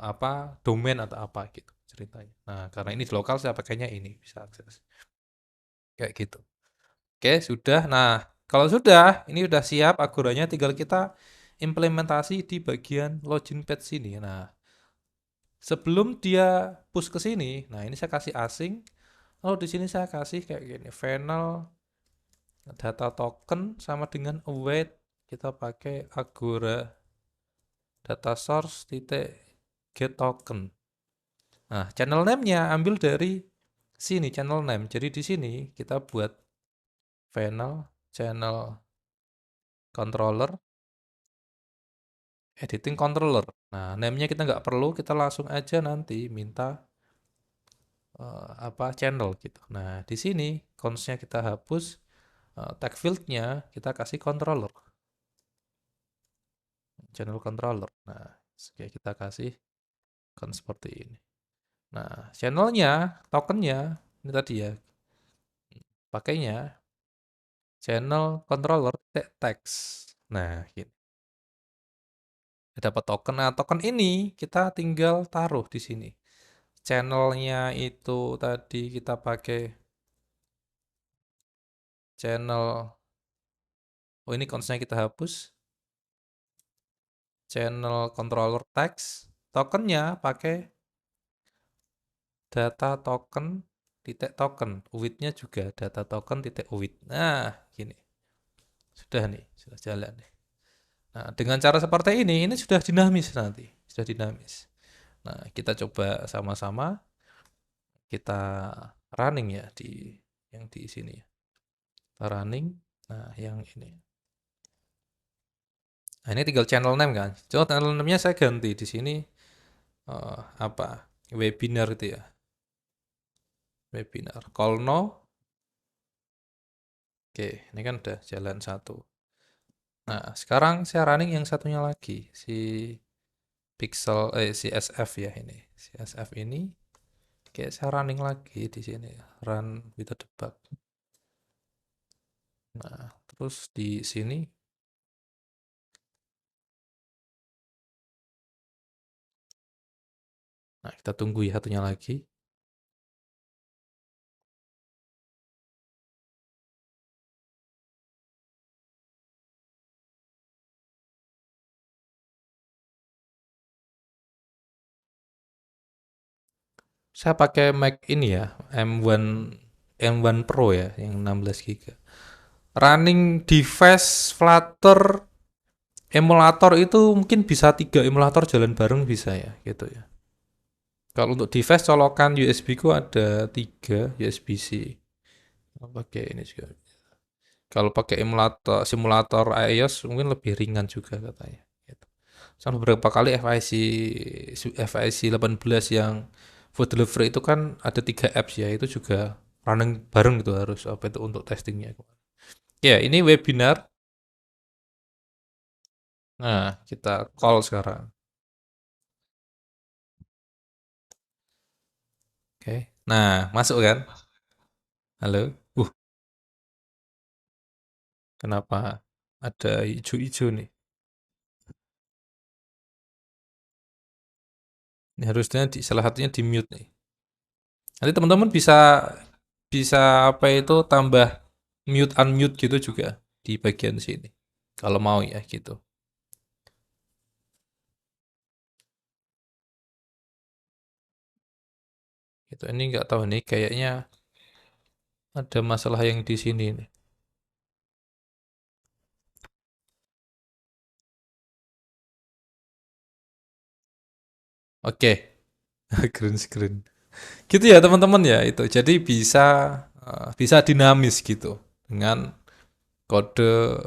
apa domain atau apa gitu ceritanya. Nah, karena ini di lokal saya pakainya ini bisa akses kayak gitu. Oke, sudah. Nah, kalau sudah, ini sudah siap Agoranya, tinggal kita implementasi di bagian login page sini. Nah, sebelum dia push ke sini, nah ini saya kasih async. Lalu di sini saya kasih kayak gini, final data token sama dengan await kita pakai Agora data source titik get token. Nah, channel name-nya ambil dari sini channel name. Jadi di sini kita buat final channel controller editing controller. Nah, name-nya kita nggak perlu, kita langsung aja nanti minta apa channel gitu. Nah, di sini cons-nya kita hapus, tag field-nya kita kasih controller, channel controller. Nah, kayak kita kasih kan seperti ini. Nah, channelnya, tokennya, ini tadi ya, pakainya channel controller text. Nah, gitu. dapat token. Nah, token ini kita tinggal taruh di sini. Channelnya itu tadi kita pakai channel, oh ini consnya kita hapus, channel controller text, tokennya pakai data token titik token, uwitnya juga data token titik uwit. Nah, gini. Sudah nih, sudah jalan nih. Nah, dengan cara seperti ini sudah dinamis nanti, sudah dinamis. Nah, kita coba sama-sama, kita running ya di yang di sini ya. Kita running. Nah, yang ini. Nah, ini tinggal channel name kan. Coba channel name-nya saya ganti di sini apa? Webinar itu ya. Webinar. Call no. Oke, ini kan udah jalan satu. Nah, sekarang saya running yang satunya lagi, si SF ya ini. Si SF ini kayak saya running lagi di sini, run with the bug. Nah, terus di sini, nah kita tunggu ya satunya lagi. Saya pakai Mac ini ya, M1 Pro ya, yang 16 GB. Running device Flutter emulator itu mungkin bisa 3 emulator jalan bareng bisa ya, gitu ya. Kalau untuk device colokan USB ku ada 3 USB-C. Pakai ini juga. Kalau pakai simulator iOS mungkin lebih ringan juga katanya. Gitu. Sama beberapa kali FIC 18 yang food delivery itu kan ada 3 apps ya, itu juga running bareng gitu harus apa itu untuk testingnya. Ya, ini webinar. Nah, kita call sekarang. Oke. Nah, masuk kan? Halo. Kenapa ada hijau-hijau nih? Ini harusnya di salah satunya di mute nih. Nanti teman-teman bisa bisa apa itu tambah mute unmute gitu juga di bagian sini. Kalau mau ya gitu. Gitu. Ini nggak tahu nih kayaknya ada masalah yang di sini nih. Oke, green screen. Gitu ya teman-teman ya itu. Jadi bisa dinamis gitu dengan kode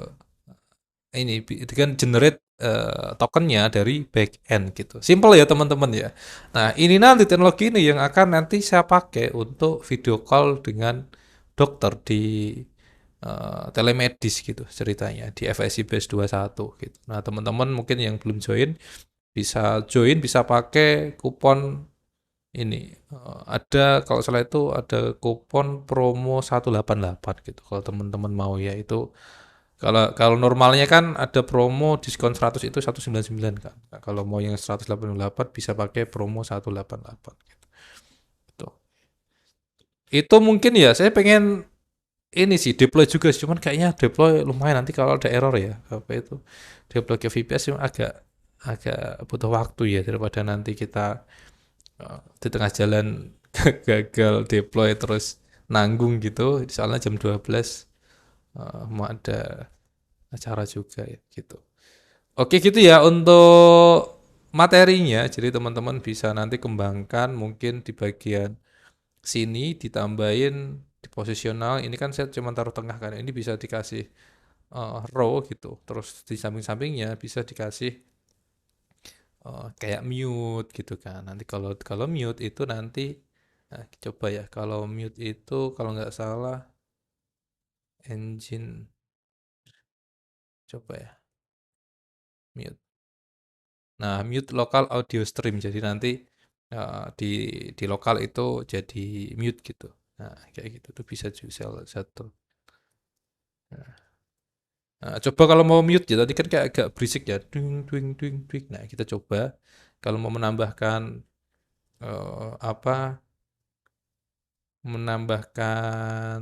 ini dengan generate tokennya dari back end gitu. Simple ya teman-teman ya. Nah, ini nanti teknologi ini yang akan nanti saya pakai untuk video call dengan dokter di telemedis gitu ceritanya di FSI Base 21 gitu. Nah, teman-teman mungkin yang belum join, bisa pakai kupon ini. Ada kalau salah itu ada kupon promo 188 gitu. Kalau teman-teman mau ya itu kalau kalau normalnya kan ada promo diskon 100 itu 199 kan. Nah, kalau mau yang 188 bisa pakai promo 188 gitu. Tuh. Itu mungkin ya saya pengen ini sih deploy juga sih, cuman kayaknya deploy lumayan nanti kalau ada error ya. Apa itu? Deploy ke VPS cuma agak agak butuh waktu ya daripada nanti kita di tengah jalan gagal deploy terus nanggung gitu. Soalnya jam 12 mau ada acara juga ya gitu. Oke gitu ya untuk materinya. Jadi teman-teman bisa nanti kembangkan mungkin di bagian sini ditambahin di posisional. Ini kan saya cuma taruh tengah kan. Ini bisa dikasih row gitu. Terus di samping-sampingnya bisa dikasih kayak mute gitu kan. Nanti kalau kalau mute itu nanti coba ya. Kalau mute itu kalau nggak salah engine coba ya mute. Nah, mute lokal audio stream. Jadi nanti di lokal itu jadi mute gitu. Nah, kayak gitu tuh bisa juga salah satu. Nah, coba kalau mau mute ya, tadi kan kayak agak berisik ya, dwing dwing dwing dwing. Nah, kita coba kalau mau menambahkan apa? Menambahkan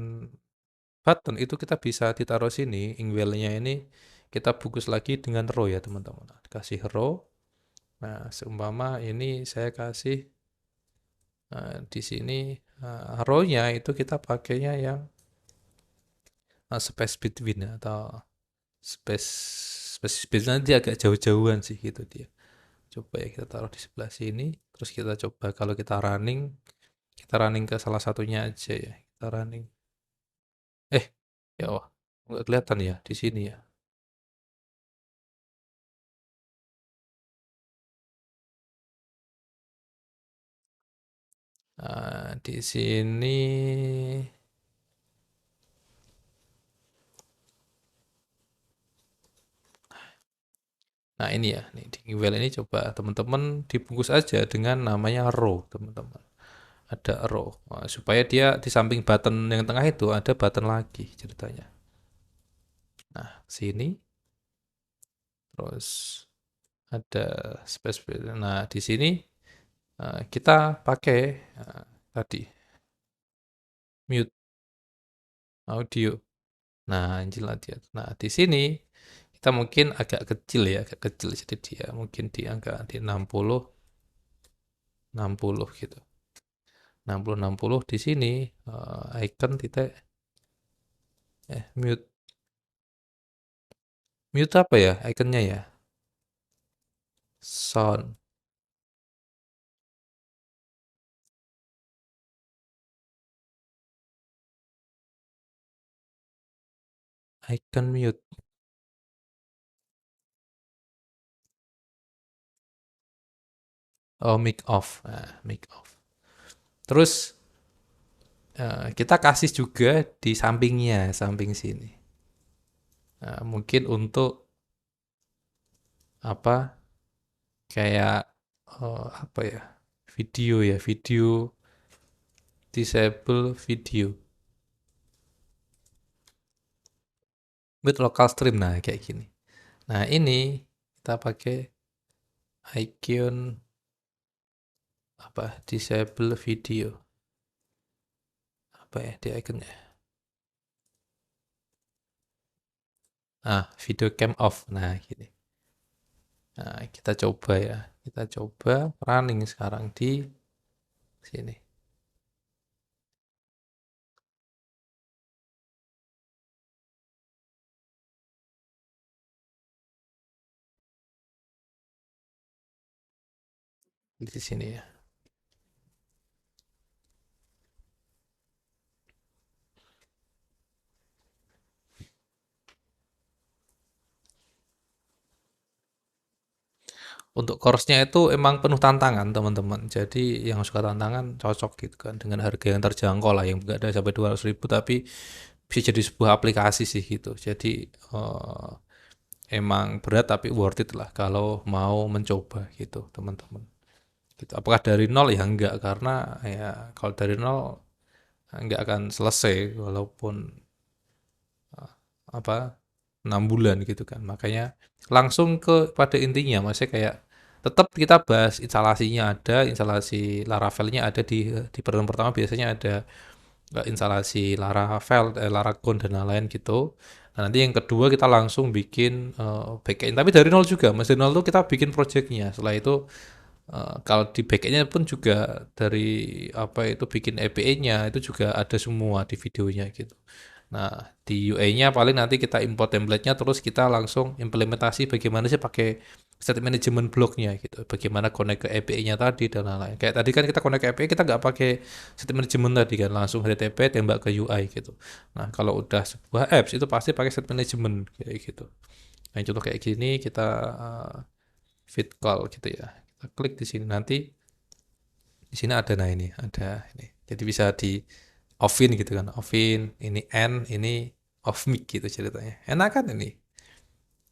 button itu kita bisa ditaruh sini, ingwellnya ini kita bungkus lagi dengan row ya teman-teman. Nah, kasih row. Nah, seumpama ini saya kasih di sini row-nya itu kita pakainya yang space between ya, atau space space between nanti agak jauh-jauhan sih gitu dia. Coba ya kita taruh di sebelah sini, terus kita coba kalau kita running ke salah satunya aja ya. Kita running. Eh, ya Allah, nggak kelihatan ya di sini ya. Di sini, nah ini ya, nih di Gmail ini coba teman-teman dibungkus aja dengan namanya row, teman-teman. Ada row. Nah, supaya dia di samping button yang tengah itu ada button lagi ceritanya. Nah, sini terus ada space. Nah, di sini kita pakai tadi mute audio. Nah, Angel dia. Nah, di sini kita mungkin agak kecil ya, agak kecil jadi dia mungkin di angka di 60 gitu. 60 di sini icon titik mute. Mute apa ya ikonnya ya? Sound icon mute. Oh, mic off. Nah, mic off. Terus kita kasih juga di sampingnya, samping sini. Nah, mungkin untuk apa? Kayak apa ya? Video ya, video disable video with local stream. Nah, kayak gini. Nah, ini kita pakai icon apa? Disable video. Apa ya di iconnya? Ah, video cam off. Nah, gini. Nah, kita coba ya. Kita coba running sekarang di sini. Di sini ya. Untuk course-nya itu emang penuh tantangan, teman-teman. Jadi yang suka tantangan cocok gitu kan dengan harga yang terjangkau lah, yang enggak ada sampai 200.000 tapi bisa jadi sebuah aplikasi sih gitu. Jadi emang berat tapi worth it lah kalau mau mencoba gitu, teman-teman. Gitu. Apakah dari nol ya enggak, karena ya kalau dari nol enggak akan selesai walaupun apa 6 bulan gitu kan. Makanya langsung ke pada intinya, maksudnya kayak tetap kita bahas instalasinya ada, instalasi Laravel-nya ada di pertemuan pertama biasanya ada instalasi Laravel, Laragon dan lain-lain gitu. Nah, nanti yang kedua kita langsung bikin backend, tapi dari nol juga. Mas dari nol tuh kita bikin projectnya. Setelah itu kalau di backendnya pun juga dari apa itu bikin API-nya itu juga ada semua di videonya gitu. Nah, di UI-nya paling nanti kita import template-nya terus kita langsung implementasi bagaimana sih pakai state management block-nya gitu. Bagaimana connect ke API-nya tadi dan lain-lain. Kayak tadi kan kita connect ke API kita nggak pakai state management tadi kan, langsung HTTP tembak ke UI gitu. Nah, kalau udah sebuah apps itu pasti pakai state management kayak gitu. Nah, contoh kayak gini kita feed call gitu ya. Kita klik di sini nanti di sini ada nah ini, ada ini. Jadi bisa di offin gitu kan. Offin, ini end, ini off mic gitu ceritanya. Enak kan ini?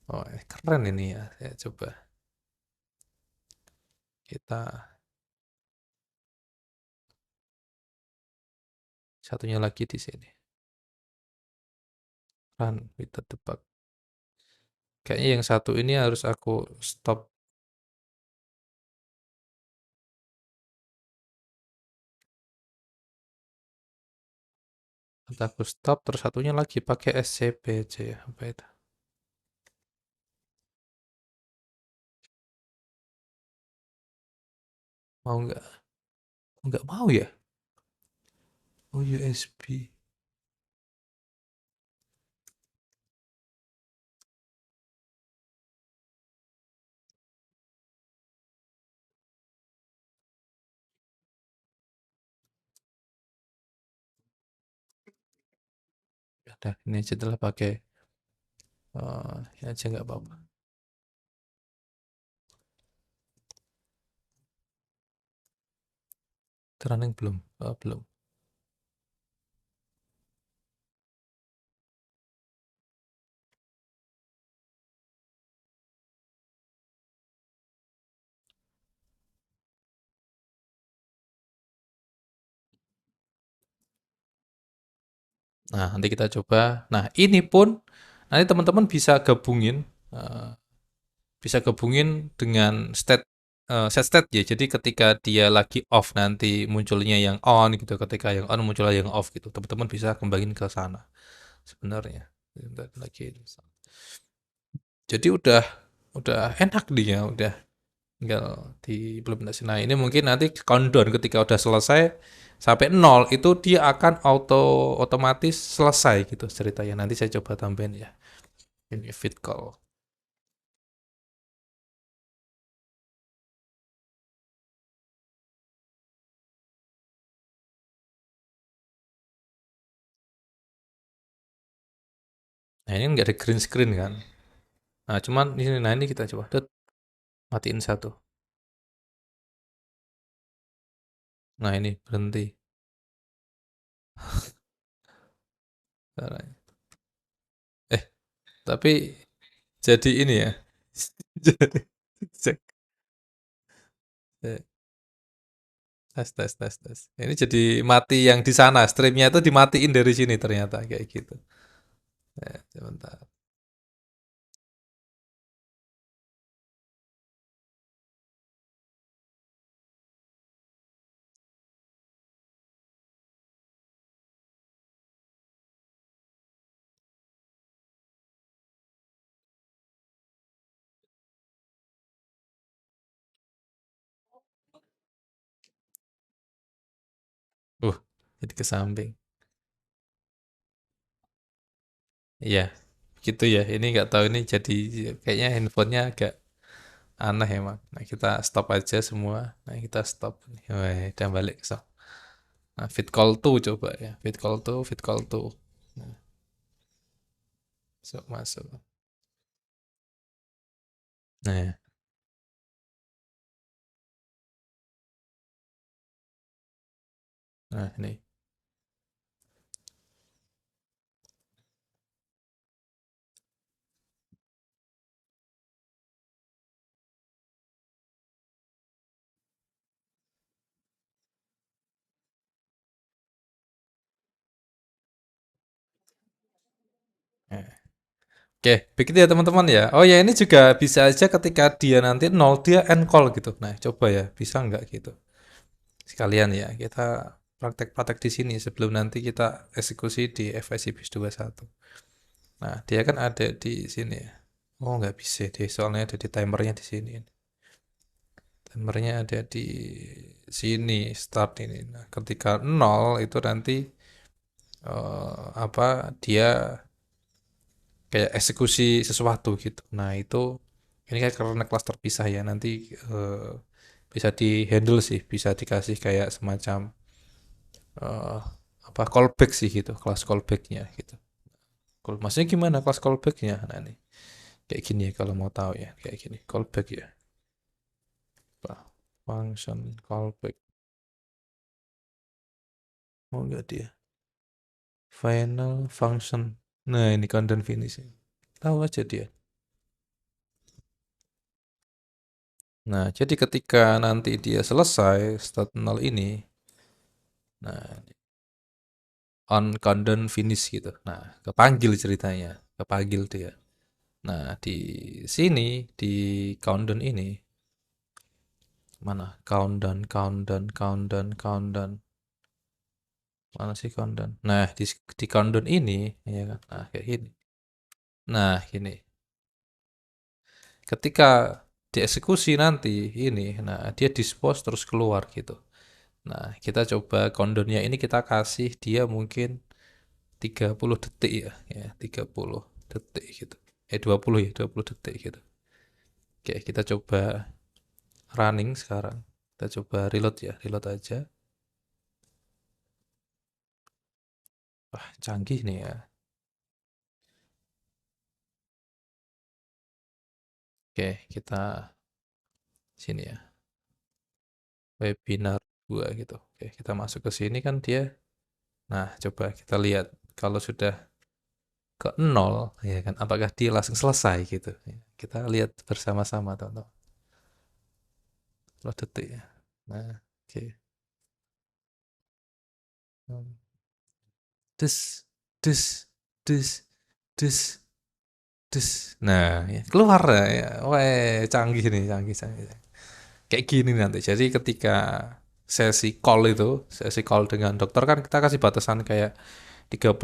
Oh, keren ini ya. Saya coba kita satunya lagi di sini. Run with the debug. Kayaknya yang satu ini harus aku stop. Nanti aku stop, terus satunya lagi pakai SCBC ya. Apa itu? Mau nggak? Nggak mau ya? Oh, USB. Udah, ini aja telah pakai. Ini aja nggak apa-apa. Running belum? Oh, belum. Nah, nanti kita coba. Nah, ini pun nanti teman-teman eh, bisa gabungin dengan set state ya. Jadi ketika dia lagi off nanti munculnya yang on gitu. Ketika yang on munculnya yang off gitu. Teman-teman bisa kembangin ke sana sebenarnya. Bentar lagi. Jadi udah enak dia, udah tinggal diimplementasi. Nah, ini mungkin nanti countdown ketika udah selesai sampai nol itu dia akan otomatis selesai gitu ceritanya. Nanti saya coba tambahin ya. Ini fit call. Nah, ini nggak ada green screen kan. Nah, cuman ini, nah ini kita coba. Dut, matiin satu. Nah, ini berhenti. Caranya. Eh, tapi jadi ini ya. Jadi cek. Eh, tes tes tes tes. Ini jadi mati yang di sana. Streamnya itu dimatiin dari sini ternyata kayak gitu. Sebentar. Uh, jadi ke samping. Iya, gitu ya. Ini nggak tahu ini jadi kayaknya handphonenya agak aneh emang. Nah, kita stop aja semua. Nah, kita stop. Wah, udah balik ke stop. Nah, fit call to coba ya. Fit call to, fit call to. Nah, masuk, masuk. Nah, ya. Nah ini. Nah. Oke, begitu ya teman-teman ya. Oh ya, ini juga bisa aja ketika dia nanti nol, dia end call gitu. Nah, coba ya, bisa nggak gitu. Sekalian ya, kita praktek-praktek di sini sebelum nanti kita eksekusi di FIC bis 21. Nah, dia kan ada di sini ya. Oh, nggak bisa deh, soalnya ada di timernya di sini. Timernya ada di sini, start ini. Nah, ketika nol itu nanti dia kayak eksekusi sesuatu gitu. Nah, itu ini kan karena kelas terpisah ya, nanti bisa di handle sih, bisa dikasih kayak semacam eh, callback sih gitu, kelas callbacknya gitu. Maksudnya gimana kelas callbacknya? Nah, ini kayak gini ya kalau mau tahu ya, kayak gini callback ya. Apa? Function callback. Oh enggak dia. Final function. Nah, ini content finishing. Tahu aja dia. Nah, jadi ketika nanti dia selesai start nol ini, nah on countdown finish gitu. Nah, kepanggil ceritanya, kepanggil dia. Nah, di sini, di countdown ini, mana? Countdown, countdown, countdown, countdown. Mana sih countdown? Nah, di countdown ini, ya kan? Nah, kayak gini. Nah, gini. Ketika dieksekusi nanti ini, nah dia dispose terus keluar gitu. Nah, kita coba countdownnya ini kita kasih dia mungkin 30 detik ya 30 detik gitu. 20 ya, 20 detik gitu. Oke, kita coba running sekarang. Kita coba reload ya, reload aja. Wah, canggih nih ya. Oke, kita sini ya. Webinar 2 gitu. Oke, kita masuk ke sini kan dia. Nah, coba kita lihat kalau sudah ke nol, ya kan, apakah dia langsung selesai gitu. Kita lihat bersama-sama, teman-teman. 10 detik ya. Nah, oke. Dus, dus, dus, dus, dus. Nah, ya, keluar ya. Wah, canggih nih, canggih, canggih. Kayak gini nanti. Jadi ketika sesi call dengan dokter kan kita kasih batasan kayak 30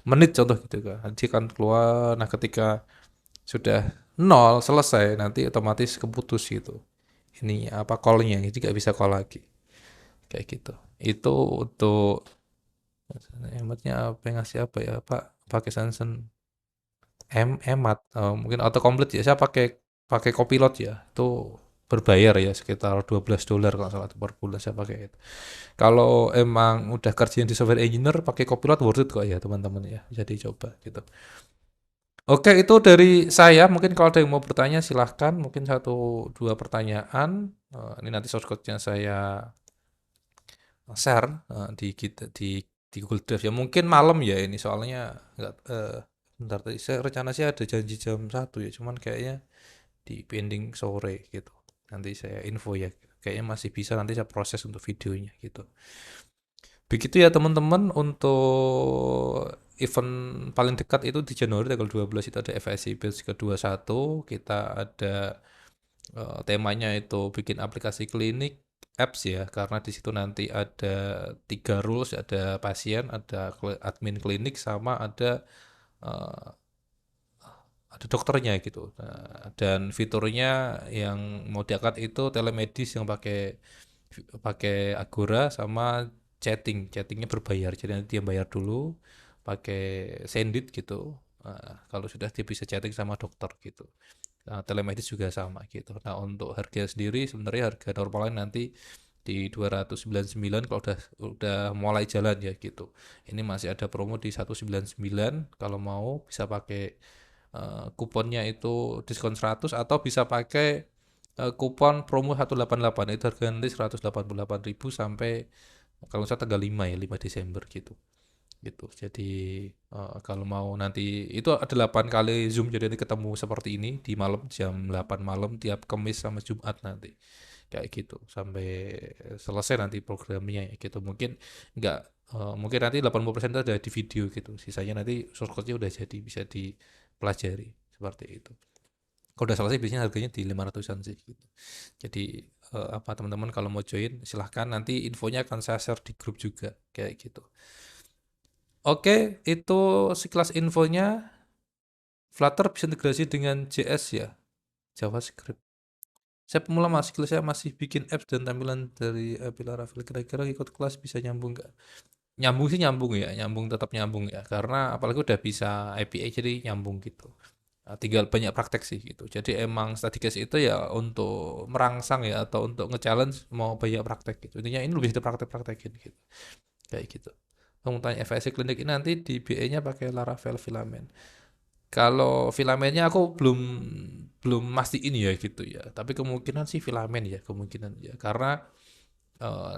menit contoh gitu kan. Nanti kan keluar, nah ketika sudah nol selesai nanti otomatis keputus gitu. Ini apa callnya, jadi nggak bisa call lagi. Kayak gitu. Itu untuk hematnya apa yang ngasih apa ya, Pak? Pakai Samsung hemat mungkin autocomplete ya. Saya pakai pakai Copilot ya. Itu berbayar ya sekitar $12 kalau nggak salah per bulan saya pakai itu. Kalau emang udah kerjaan di software engineer pakai Copilot worth it kok ya teman-teman ya. Jadi coba gitu. Oke, itu dari saya. Mungkin kalau ada yang mau bertanya silahkan. Mungkin satu dua pertanyaan. Ini nanti source code-nya saya share di Google Drive ya. Mungkin malam ya ini soalnya nggak bentar tadi saya rencana sih ada janji jam 1 ya. Cuman kayaknya di pending sore gitu. Nanti saya info ya. Kayaknya masih bisa nanti saya proses untuk videonya gitu. Begitu ya teman-teman untuk event paling dekat itu di Januari tanggal 12 itu ada FSC Builds ke-21. Kita ada temanya itu bikin aplikasi klinik apps ya karena di situ nanti ada 3 rules, ada pasien, ada admin klinik sama eh, ada dokternya gitu. Nah, dan fiturnya yang mau diangkat itu telemedis yang pakai pakai Agora sama chattingnya berbayar. Jadi nanti dia bayar dulu pakai Sendit gitu. Nah, kalau sudah dia bisa chatting sama dokter gitu. Nah, telemedis juga sama gitu. Nah, untuk harga sendiri sebenarnya harga normalnya nanti di 299 kalau udah mulai jalan ya gitu. Ini masih ada promo di 199 kalau mau bisa pakai kuponnya itu diskon 100 atau bisa pakai kupon promo 188 itu harga nanti 188.000 sampai kalau saya tanggal 5 ya 5 Desember gitu gitu. Jadi kalau mau nanti itu ada 8 kali Zoom jadi nanti ketemu seperti ini di malam jam 8 malam tiap Kamis sama Jumat nanti. Kayak gitu sampai selesai nanti programnya ya gitu. Enggak mungkin nanti 80% itu ada di video gitu. Sisanya nanti source code-nya udah jadi bisa dipelajari seperti itu. Kalau udah selesai biasanya harganya di 500-an sih gitu. Jadi apa teman-teman kalau mau join silahkan nanti infonya akan saya share di grup juga kayak gitu. Oke, itu sekelas infonya. Flutter bisa integrasi dengan JS ya, JavaScript. Saya pemula mas, saya masih bikin apps dan tampilan dari API Laravel. Kira-kira ikut kelas bisa nyambung nggak? Nyambung sih nyambung ya, nyambung tetap nyambung ya. Karena apalagi udah bisa API jadi nyambung gitu. Nah, tinggal banyak praktek sih gitu. Jadi emang study case itu ya untuk merangsang ya atau untuk nge-challenge mau banyak praktek gitu. Intinya ini lebih dari praktek-praktekin gitu. Kayak gitu. Kamu tanya FSC klinik ini nanti di BA-nya pakai Laravel filament. Kalau filamennya aku belum belum mastiin ya gitu ya. Tapi kemungkinan sih filamen ya kemungkinan ya. Karena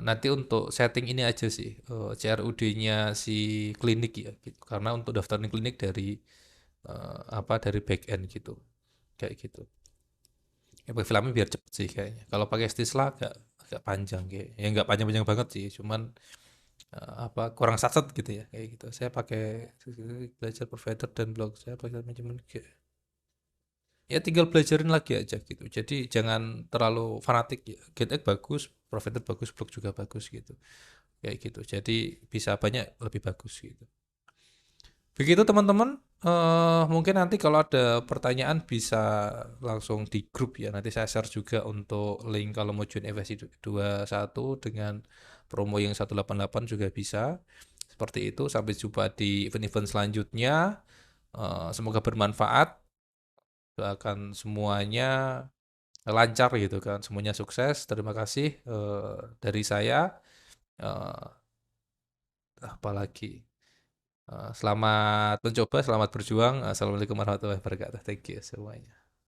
nanti untuk setting ini aja sih CRUD-nya si klinik ya gitu. Karena untuk daftarin klinik dari apa dari back end gitu. Kayak gitu. Ya pakai filamen biar cepet sih kayaknya. Kalau pakai Stisla agak panjang kayak. Ya nggak panjang-panjang banget sih, cuman apa kurang satset gitu ya kayak gitu. Saya pakai belajar provider dan blog saya pakai manajemen ya tinggal belajarin lagi aja gitu. Jadi jangan terlalu fanatik ya. GetX bagus, Provider bagus, Blok juga bagus gitu. Kayak gitu. Jadi bisa banyak lebih bagus gitu. Begitu teman-teman. Mungkin nanti kalau ada pertanyaan bisa langsung di grup ya. Nanti saya share juga untuk link kalau mau join FSI 21 dengan promo yang 188 juga bisa. Seperti itu. Sampai jumpa di event-event selanjutnya. Semoga bermanfaat. Doakan semuanya lancar gitu kan, semuanya sukses. Terima kasih dari saya. Eh, Apalagi selamat mencoba, selamat berjuang. Assalamualaikum warahmatullahi wabarakatuh. Thank you semuanya.